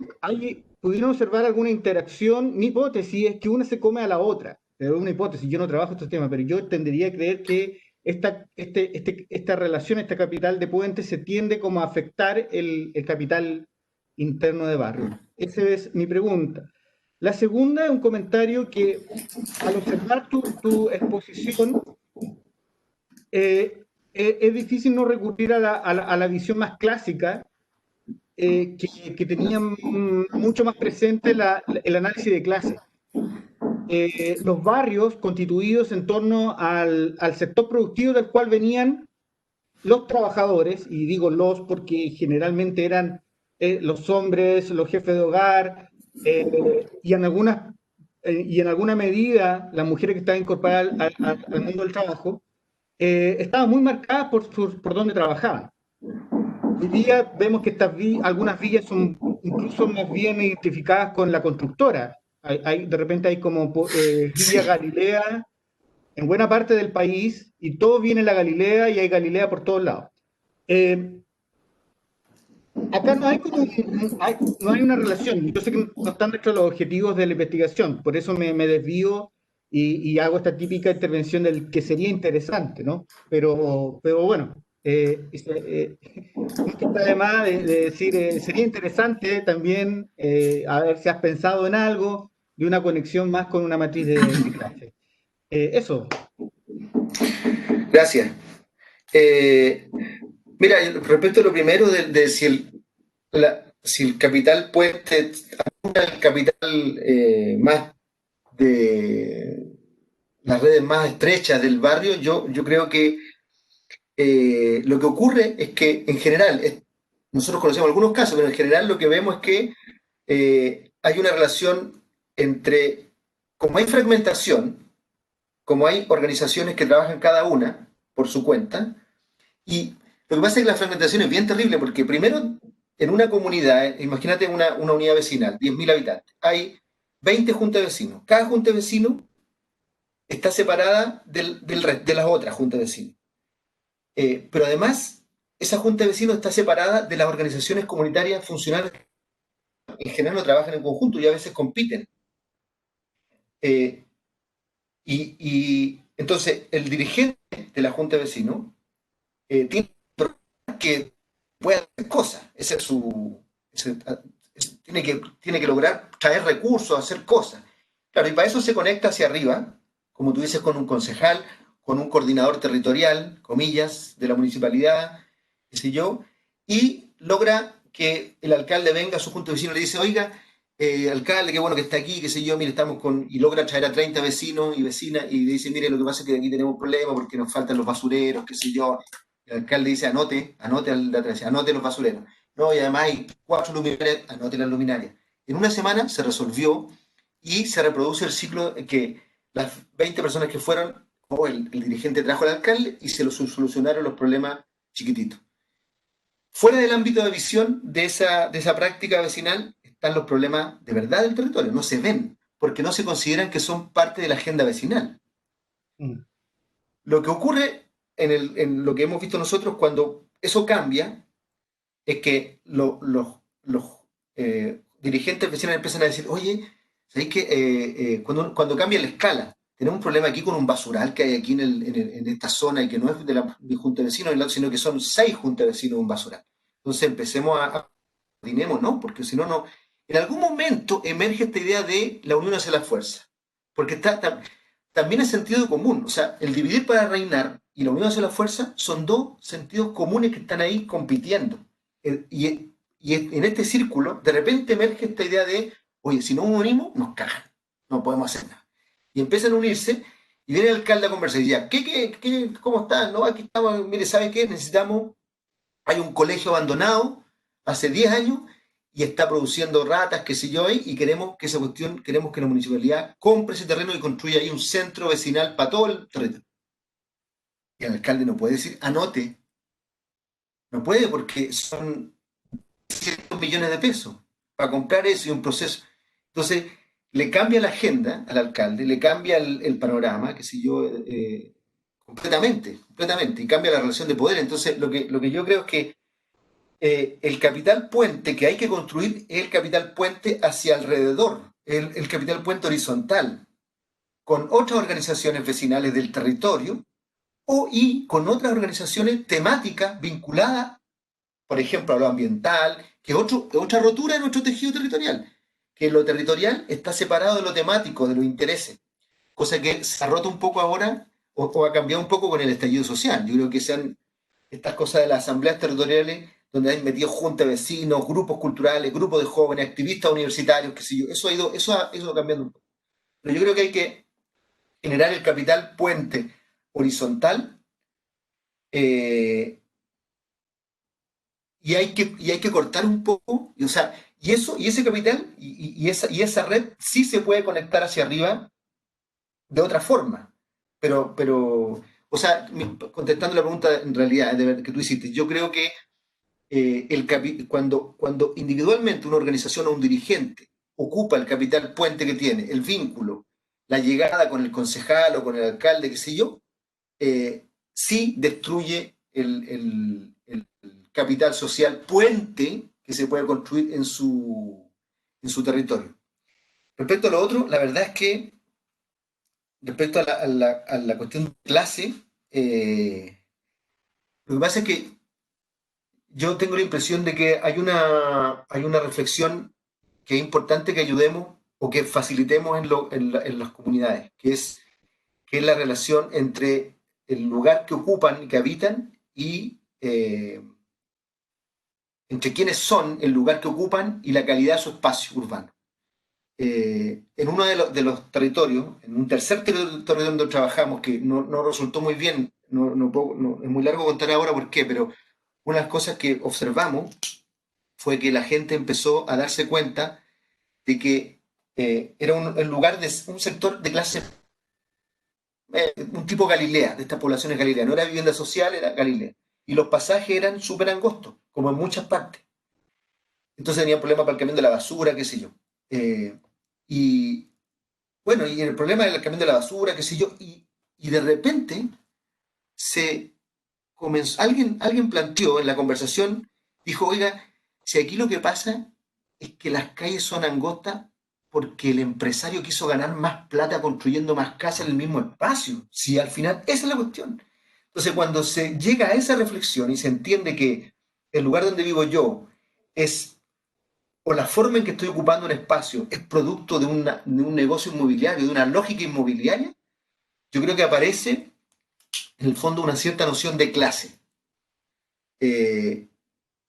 S1: pudieron observar alguna interacción. Mi hipótesis es que una se come a la otra. Es una hipótesis, yo no trabajo estos temas, pero yo tendería a creer que esta relación, este capital de puente se tiende como a afectar el capital interno de barrio. Esa es mi pregunta. La segunda es un comentario que al observar tu exposición, es difícil no recurrir a la visión más clásica, que tenían mucho más presente el análisis de clase. Los barrios constituidos en torno al sector productivo del cual venían los trabajadores, y digo los porque generalmente eran los hombres, los jefes de hogar, y en alguna medida las mujeres que estaban incorporadas al mundo del trabajo, estaban muy marcadas por dónde trabajaban. Hoy día vemos que algunas villas son incluso más bien identificadas con la constructora. De repente hay como Villa
S2: Sí,
S1: Galilea en buena parte del país y todo viene a la Galilea y hay Galilea por todos lados. Eh, Acá no hay, no hay una relación. Yo sé que no están dentro de los objetivos de la investigación, por eso me desvío y hago esta típica intervención del que sería interesante, ¿no? Pero bueno, nunca está de más de decir, sería interesante también a ver si has pensado en algo de una conexión más con una matriz de clase. Eso.
S2: gracias. Eh, Mira, respecto a lo primero de si el capital puente, el capital más de las redes más estrechas del barrio, yo creo que lo que ocurre es que en general, nosotros conocemos algunos casos, pero en general lo que vemos es que hay una relación entre, como hay fragmentación, como hay organizaciones que trabajan cada una por su cuenta, y lo que pasa es que la fragmentación es bien terrible porque primero en una comunidad, imagínate una unidad vecinal, 10.000 habitantes, hay 20 juntas de vecinos. Cada junta de vecinos está separada de las otras juntas de vecinos. Pero además, esa junta de vecinos está separada de las organizaciones comunitarias funcionales. En general no trabajan en conjunto y a veces compiten. Eh, y entonces el dirigente de la junta de vecinos tiene que puede hacer cosas. Ese es tiene que lograr traer recursos, hacer cosas. Claro, y para eso se conecta hacia arriba, como tú dices, con un concejal, con un coordinador territorial, comillas, de la municipalidad, qué sé yo, y logra que el alcalde venga a su junta de vecinos y le dice, oiga, alcalde, qué bueno que está aquí, qué sé yo, mire, estamos con... Y logra traer a 30 vecinos y vecinas y dice, mire, lo que pasa es que aquí tenemos un problema porque nos faltan los basureros, qué sé yo. El alcalde dice, anote los basureros. No, y además hay 4 luminarias, anote las luminarias. En una semana se resolvió y se reproduce el ciclo que las 20 personas que fueron, o el dirigente trajo al alcalde y se solucionaron los problemas chiquititos. fuera del ámbito de visión de esa práctica vecinal están los problemas de verdad del territorio, no se ven, porque no se consideran que son parte de la agenda vecinal.
S1: Mm.
S2: Lo que ocurre en lo que hemos visto nosotros cuando eso cambia es que los dirigentes vecinales empiezan a decir, oye, ¿sabéis que cuando cambia la escala, tenemos un problema aquí con un basural que hay aquí en esta zona y que no es de la junta de vecinos, sino que son 6 juntas de vecinos un basural? Entonces empecemos a coordinemos, ¿no? Porque si no, no. En algún momento emerge esta idea de la unión hacia la fuerza. Porque también es sentido común. O sea, el dividir para reinar y la unión hacia la fuerza son dos sentidos comunes que están ahí compitiendo. Y en este círculo, de repente emerge esta idea de, oye, si no nos unimos, nos cagan. No podemos hacer nada. Y empiezan a unirse y viene el alcalde a conversar y dice, ¿cómo están? No, aquí estamos, mire, ¿sabe qué? Necesitamos, hay un colegio abandonado hace 10 años y está produciendo ratas, qué sé yo, y queremos que esa cuestión, queremos que la municipalidad compre ese terreno y construya ahí un centro vecinal para todo el territorio. Y el alcalde no puede decir, anote. No puede porque son cientos millones de pesos para comprar eso y un proceso. Entonces, le cambia la agenda al alcalde, le cambia el panorama, qué sé yo, completamente, completamente, y cambia la relación de poder. Entonces, lo que yo creo es que el capital puente que hay que construir es el capital puente hacia alrededor, el capital puente horizontal, con otras organizaciones vecinales del territorio y con otras organizaciones temáticas vinculadas, por ejemplo, a lo ambiental, que es otra rotura de nuestro tejido territorial, que lo territorial está separado de lo temático, de los intereses, cosa que se ha roto un poco ahora o ha cambiado un poco con el estallido social. Yo creo que sean estas cosas de las asambleas territoriales donde hay metido juntas de vecinos, grupos culturales, grupos de jóvenes, activistas universitarios, qué sé yo. Eso ha ido cambiando un poco. Pero yo creo que hay que generar el capital puente horizontal eh, y hay que cortar un poco, y, o sea, y ese capital y esa red sí se puede conectar hacia arriba de otra forma. Pero o sea, contestando la pregunta en realidad que tú hiciste, yo creo que cuando individualmente una organización o un dirigente ocupa el capital puente que tiene, el vínculo, la llegada con el concejal o con el alcalde, qué sé yo, sí destruye el capital social puente que se puede construir en su territorio. Respecto a lo otro, la verdad es que respecto a la cuestión de clase, lo que pasa es que yo tengo la impresión de que hay una reflexión que es importante que ayudemos o que facilitemos en las comunidades, que es la relación entre el lugar que ocupan, que habitan, y entre quienes son, el lugar que ocupan y la calidad de su espacio urbano. En uno de los territorios, en un tercer territorio donde trabajamos, que no resultó muy bien, es muy largo contar ahora por qué, pero una de las cosas que observamos fue que la gente empezó a darse cuenta de que era un lugar de un sector de clase, un tipo Galilea, de estas poblaciones Galilea. No era vivienda social, era Galilea. Y los pasajes eran súper angostos, como en muchas partes. Entonces tenía problemas para el camión de la basura, qué sé yo. Y bueno, y el problema del camión de la basura, qué sé yo. Y de repente se alguien planteó en la conversación, dijo, oiga, si aquí lo que pasa es que las calles son angostas porque el empresario quiso ganar más plata construyendo más casas en el mismo espacio. Si al final, esa es la cuestión. Entonces, cuando se llega a esa reflexión y se entiende que el lugar donde vivo yo es, o la forma en que estoy ocupando un espacio, es producto de un negocio inmobiliario, de una lógica inmobiliaria, yo creo que aparece en el fondo una cierta noción de clase. Que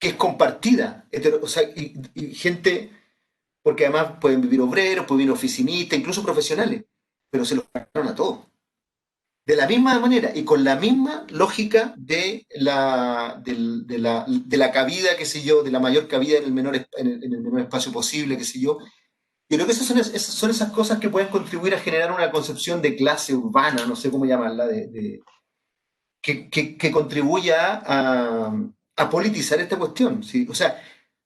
S2: es compartida, o sea, y gente, porque además pueden vivir obreros, pueden vivir oficinistas, incluso profesionales, pero se los pagaron a todos. De la misma manera y con la misma lógica de la cabida, qué sé yo, de la mayor cabida en en el menor espacio posible, qué sé yo. Yo creo que esas son esas cosas que pueden contribuir a generar una concepción de clase urbana, no sé cómo llamarla, que contribuya apolitizar esta cuestión, ¿sí? O sea,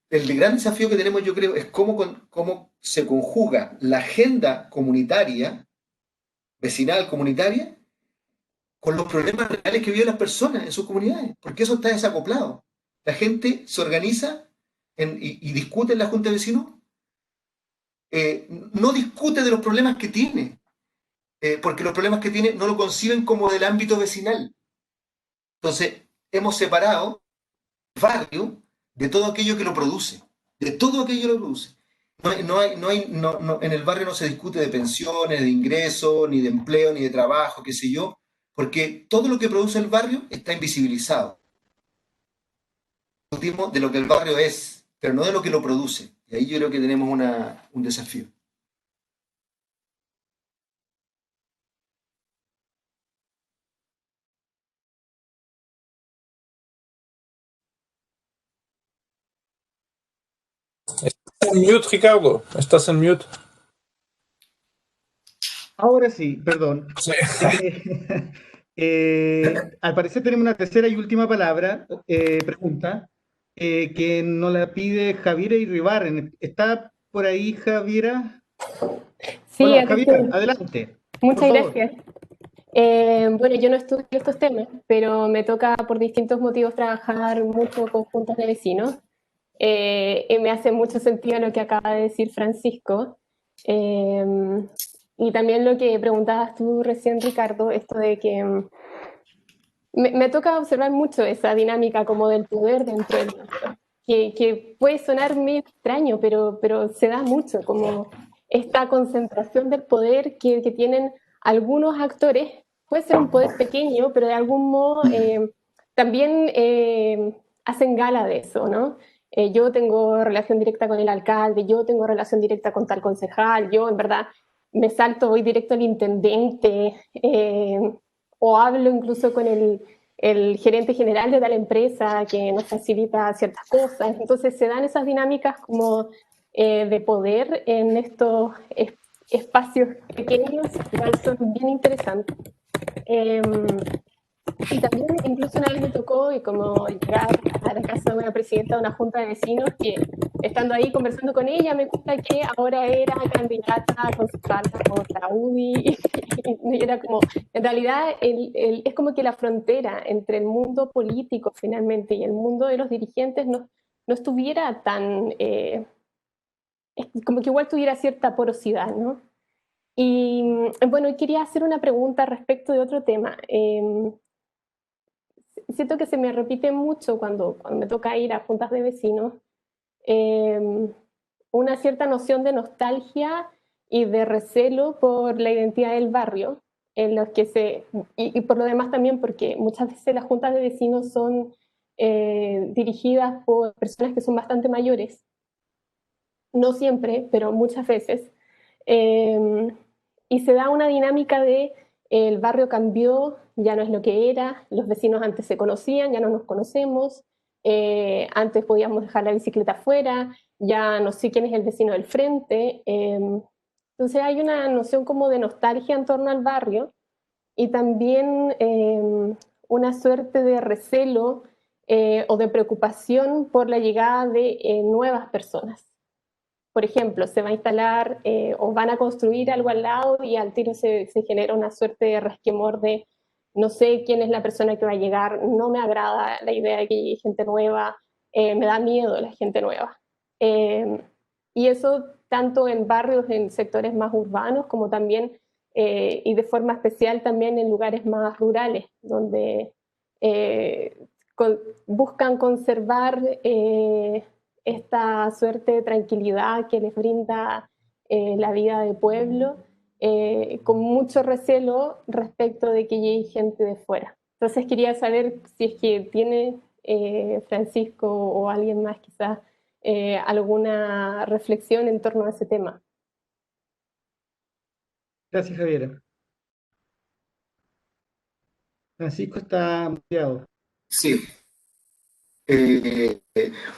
S2: el gran desafío que tenemos, yo creo, es cómo se conjuga la agenda comunitaria, vecinal comunitaria, con los problemas reales que viven las personas en sus comunidades, porque eso está desacoplado. La gente se organiza y discute en la Junta de Vecinos, no discute de los problemas que tiene, porque los problemas que tiene no lo conciben como del ámbito vecinal. Entonces, hemos separado el barrio de todo aquello que lo produce, de todo aquello que lo produce. En el barrio no se discute de pensiones, de ingresos, ni de empleo, ni de trabajo, qué sé yo, porque todo lo que produce el barrio está invisibilizado. Discutimos de lo que el barrio es, pero no de lo que lo produce. Y ahí yo creo que tenemos un desafío.
S3: En mute, Ricardo. Estás en mute.
S1: Ahora sí, perdón.
S3: Sí.
S1: Al parecer tenemos una tercera y última palabra, pregunta, que nos la pide Javiera Iribarren. ¿Está por ahí, Javiera?
S4: Sí,
S1: Hola,
S4: aquí
S1: Javiera,
S4: estoy.
S1: adelante, por
S4: Muchas
S1: favor.
S4: gracias. Bueno, yo no estudio estos temas, pero me toca por distintos motivos trabajar mucho con juntas de vecinos. Y me hace mucho sentido lo que acaba de decir Francisco. Eh, y también lo que preguntabas tú recién, Ricardo, esto de que me toca observar mucho esa dinámica como del poder dentro del barrio, que puede sonar medio extraño, pero se da mucho, como esta concentración del poder que tienen algunos actores. Puede ser un poder pequeño, pero de algún modo también hacen gala de eso, ¿no? Yo tengo relación directa con el alcalde, yo tengo relación directa con tal concejal, yo en verdad me salto, voy directo al intendente, o hablo incluso con el gerente general de tal empresa que nos facilita ciertas cosas. Entonces se dan esas dinámicas como de poder en estos espacios pequeños, igual son bien interesantes. Eh, y también incluso una vez me tocó y como llegar a la casa de una presidenta de una junta de vecinos que estando ahí conversando con ella me cuenta que ahora era candidata a concejala por la UDI y era como, en realidad es como que la frontera entre el mundo político finalmente y el mundo de los dirigentes no estuviera tan, como que igual tuviera cierta porosidad, ¿no? Y bueno, quería hacer una pregunta respecto de otro tema. Siento que se me repite mucho cuando me toca ir a juntas de vecinos, eh, una cierta noción de nostalgia y de recelo por la identidad del barrio, en los que y por lo demás también porque muchas veces las juntas de vecinos son dirigidas por personas que son bastante mayores, no siempre, pero muchas veces, eh, y se da una dinámica de el barrio cambió, ya no es lo que era, los vecinos antes se conocían, ya no nos conocemos, antes podíamos dejar la bicicleta afuera, ya no sé quién es el vecino del frente. Entonces hay una noción como de nostalgia en torno al barrio y también una suerte de recelo o de preocupación por la llegada de nuevas personas. Por ejemplo, se va a instalar o van a construir algo al lado y al tiro se genera una suerte de resquemor de no sé quién es la persona que va a llegar, no me agrada la idea de que llegue gente nueva, me da miedo la gente nueva. Eh, y eso tanto en barrios, en sectores más urbanos, como también, y de forma especial también en lugares más rurales, donde eh, buscan conservar esta suerte de tranquilidad que les brinda la vida de pueblo, con mucho recelo respecto de que llegue gente de fuera. Entonces quería saber si es que tiene Francisco o alguien más quizás alguna reflexión en torno a ese tema.
S1: Gracias, Javiera. Francisco está muteado.
S2: Sí.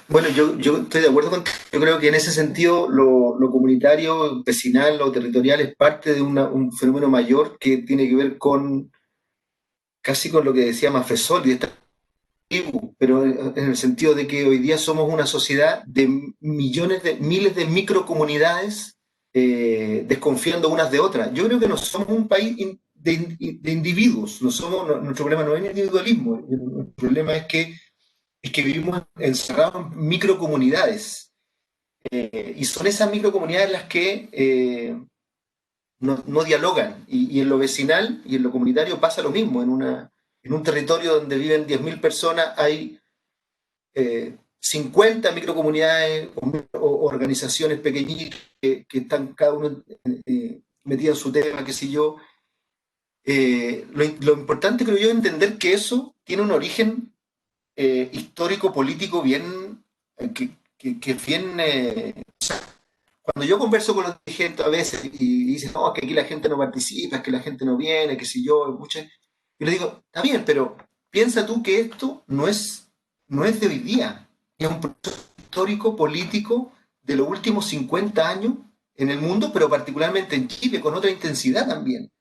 S2: Bueno, yo estoy de acuerdo contigo. Yo creo que en ese sentido lo comunitario, vecinal, lo territorial es parte de un fenómeno mayor que tiene que ver con casi con lo que decía Mafesol y esta pero en el sentido de que hoy día somos una sociedad de miles de microcomunidades desconfiando unas de otras. Yo creo que no somos un país de individuos, nuestro problema no es el individualismo, el problema es que vivimos encerrados en microcomunidades. Y son esas microcomunidades las que no dialogan. Y en lo vecinal y en lo comunitario pasa lo mismo. En un territorio donde viven 10.000 personas hay 50 microcomunidades o organizaciones pequeñitas que están cada uno metidas en su tema, qué sé yo. Lo importante, creo yo, es entender que eso tiene un origen histórico, político, bien, que es bien... cuando yo converso con los dirigentes a veces y dicen, no, es que aquí la gente no participa, es que la gente no viene, que si yo, yo le digo, está bien, pero piensa tú que esto no es de hoy día, es un proceso histórico, político de los últimos 50 años en el mundo, pero particularmente en Chile, con otra intensidad también.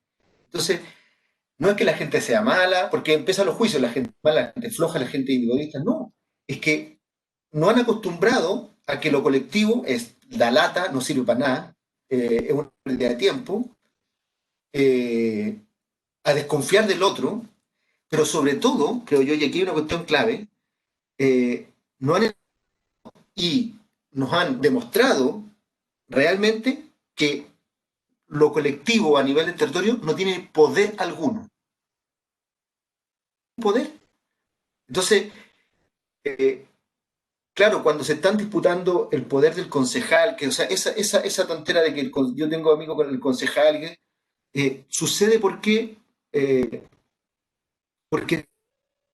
S2: Entonces, no es que la gente sea mala, porque empiezan los juicios, la gente mala, la gente floja, la gente individualista, no, es que no han acostumbrado a que lo colectivo es la lata, no sirve para nada, es una pérdida de tiempo, a desconfiar del otro, pero sobre todo, creo yo, y aquí hay una cuestión clave, no han y nos han demostrado realmente que lo colectivo a nivel del territorio no tiene poder alguno. Poder. Entonces, claro, cuando se están disputando el poder del concejal, que, o sea, esa tontera de que yo tengo amigos con el concejal, sucede porque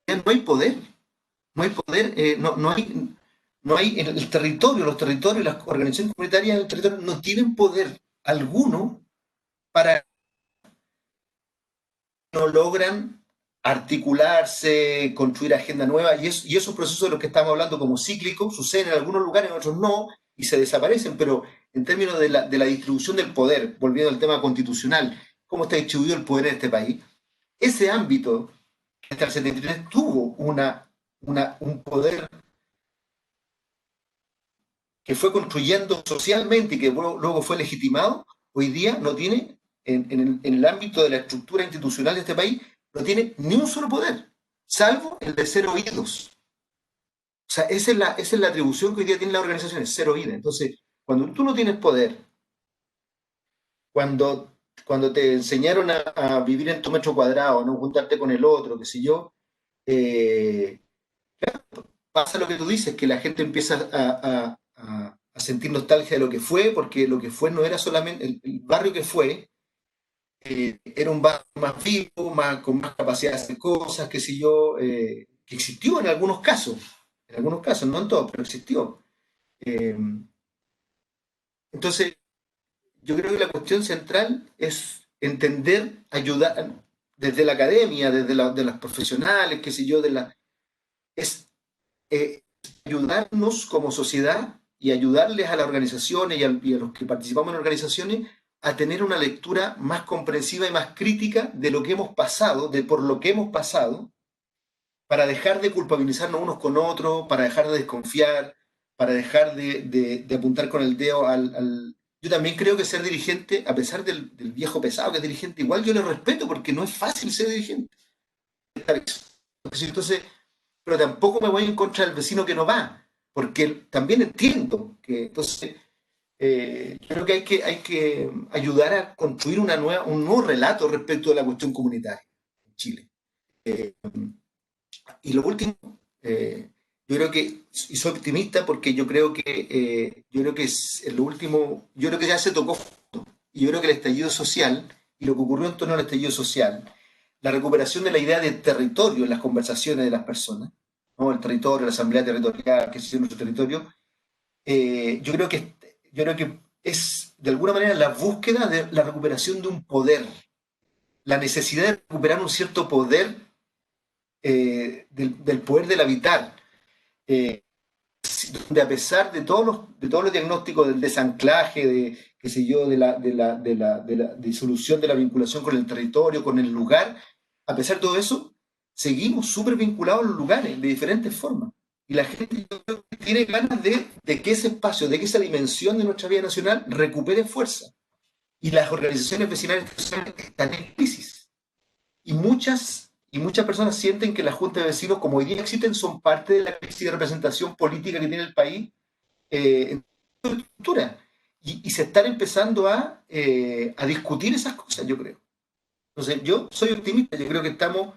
S2: no hay poder. No hay poder, no hay en el territorio, los territorios, las organizaciones comunitarias del territorio no tienen poder alguno para no logran articularse, construir agenda nueva, y esos procesos de los que estamos hablando como cíclicos suceden en algunos lugares, en otros no, y se desaparecen, pero en términos de la distribución del poder, volviendo al tema constitucional, cómo está distribuido el poder en este país, ese ámbito, hasta el 73, tuvo un poder que fue construyendo socialmente y que luego fue legitimado, hoy día no tiene, en el ámbito de la estructura institucional de este país, no tiene ni un solo poder, salvo el de ser oídos. O sea, esa es la atribución que hoy día tienen las organizaciones, ser oídas. Entonces, cuando tú no tienes poder, cuando te enseñaron a vivir en tu metro cuadrado, no juntarte con el otro, qué sé yo, claro, pasa lo que tú dices, que la gente empieza a sentir nostalgia de lo que fue, porque lo que fue no era solamente el barrio que fue, era un barrio más vivo, con más capacidad de hacer cosas, qué sé yo, que existió en algunos casos, no en todos, pero existió. Entonces, yo creo que la cuestión central es entender, ayudar desde la academia, desde de las profesionales, qué sé yo, es ayudarnos como sociedad y ayudarles a las organizaciones y a los que participamos en organizaciones a tener una lectura más comprensiva y más crítica de lo que hemos pasado, de por lo que hemos pasado, para dejar de culpabilizarnos unos con otros, para dejar de desconfiar, para dejar de apuntar con el dedo al... Yo también creo que ser dirigente, a pesar del viejo pesado que es dirigente, igual yo le respeto porque no es fácil ser dirigente. Entonces, pero tampoco me voy en contra del vecino que no va, porque también entiendo que entonces creo que hay que ayudar a construir un nuevo relato respecto de la cuestión comunitaria en Chile. Y lo último, yo creo que, y soy optimista porque yo creo que es lo último, yo creo que ya se tocó, y yo creo que el estallido social y lo que ocurrió en torno al estallido social, la recuperación de la idea de territorio en las conversaciones de las personas, ¿no? El territorio, la asamblea territorial, que es nuestro territorio, yo creo que es de alguna manera la búsqueda de la recuperación de un poder, la necesidad de recuperar un cierto poder del poder del habitar, donde a pesar de todos los diagnósticos del desanclaje, qué sé yo, de la disolución de la vinculación con el territorio, con el lugar, a pesar de todo eso, seguimos súper vinculados a los lugares de diferentes formas. Y la gente tiene ganas de que ese espacio, de que esa dimensión de nuestra vida nacional recupere fuerza. Y las organizaciones vecinales están en crisis. Y muchas personas sienten que las juntas de vecinos, como hoy día existen, son parte de la crisis de representación política que tiene el país en su estructura. Y se están empezando a discutir esas cosas, yo creo. Entonces, yo soy optimista, yo creo que estamos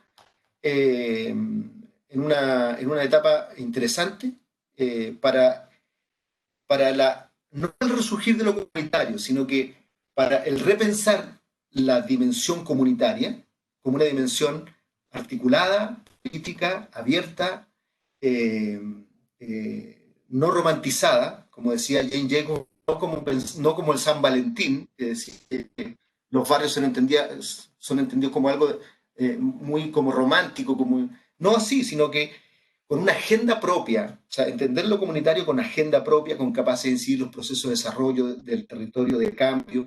S2: en una etapa interesante para no el resurgir de lo comunitario, sino que para el repensar la dimensión comunitaria como una dimensión articulada, política, abierta, no romantizada, como decía Jane Jacobs, no como el San Valentín, que decía que los barrios son entendidos como algo muy como romántico, no así, sino que con una agenda propia, o sea, entender lo comunitario con agenda propia, con capacidad de incidir los procesos de desarrollo del territorio, de cambio,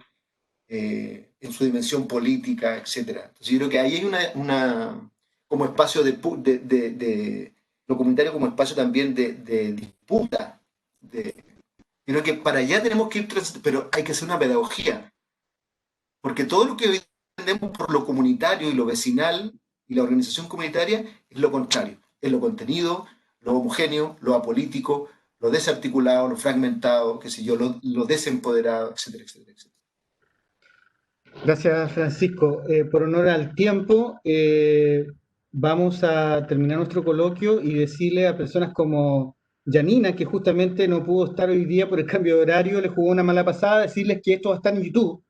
S2: en su dimensión política, etc. Entonces yo creo que ahí hay una como espacio de lo comunitario como espacio también de disputa. Yo creo que para allá tenemos que ir, pero hay que hacer una pedagogía, porque todo lo que hoy entendemos por lo comunitario y lo vecinal y la organización comunitaria es lo contrario, es lo contenido, lo homogéneo, lo apolítico, lo desarticulado, lo fragmentado, qué sé yo, lo desempoderado, etcétera, etcétera, etcétera.
S1: Gracias, Francisco. Por honor al tiempo, vamos a terminar nuestro coloquio y decirle a personas como Janina, que justamente no pudo estar hoy día por el cambio de horario, le jugó una mala pasada, decirles que esto va a estar en YouTube,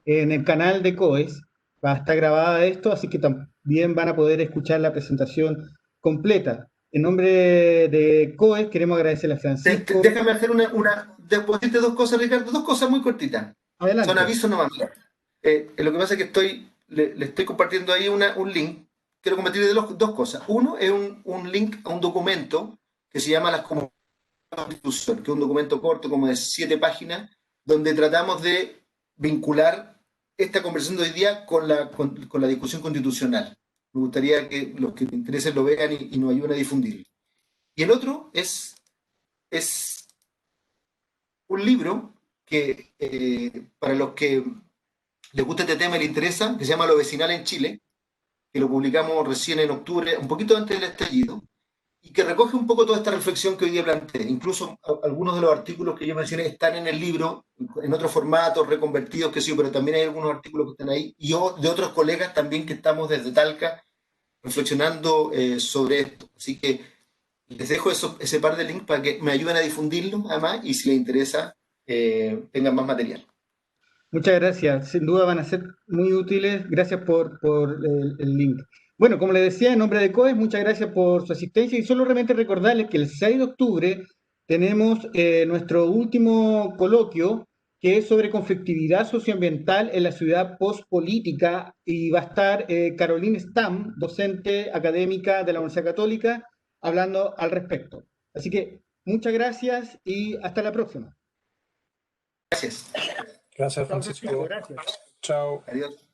S1: en el canal de COES, va a estar grabada esto, así que también van a poder escuchar la presentación completa. En nombre de COES queremos agradecerle a Francisco.
S2: Déjame hacer después de dos cosas, Ricardo, dos cosas muy cortitas.
S1: Adelante.
S2: Son avisos nomás. Lo que pasa es que le estoy compartiendo ahí un link. Quiero compartir dos cosas. Uno es un link a un documento que se llama Las Comunidades de la Constitución, que es un documento corto, como de 7 páginas, donde tratamos de vincular esta conversación de hoy día con la discusión constitucional. Me gustaría que los que les interesen lo vean y nos ayuden a difundirlo. Y el otro es un libro que para los que les gusta este tema y les interesa, que se llama Lo Vecinal en Chile, que lo publicamos recién en octubre, un poquito antes del estallido, y que recoge un poco toda esta reflexión que hoy día planteé. Incluso algunos de los artículos que yo mencioné están en el libro, en otros formatos, reconvertidos, que sí, pero también hay algunos artículos que están ahí, y yo, de otros colegas también que estamos desde Talca reflexionando sobre esto. Así que les dejo ese par de links para que me ayuden a difundirlo, además, y si les interesa, tengan más material.
S1: Muchas gracias, sin duda van a ser muy útiles. Gracias por el link. Bueno, como les decía, en nombre de COES, muchas gracias por su asistencia y solo realmente recordarles que el 6 de octubre tenemos nuestro último coloquio que es sobre conflictividad socioambiental en la ciudad postpolítica y va a estar Caroline Stam, docente académica de la Universidad Católica, hablando al respecto. Así que muchas gracias y hasta la próxima.
S2: Gracias.
S3: Gracias, Francisco.
S1: Gracias.
S3: Chao.
S2: Adiós.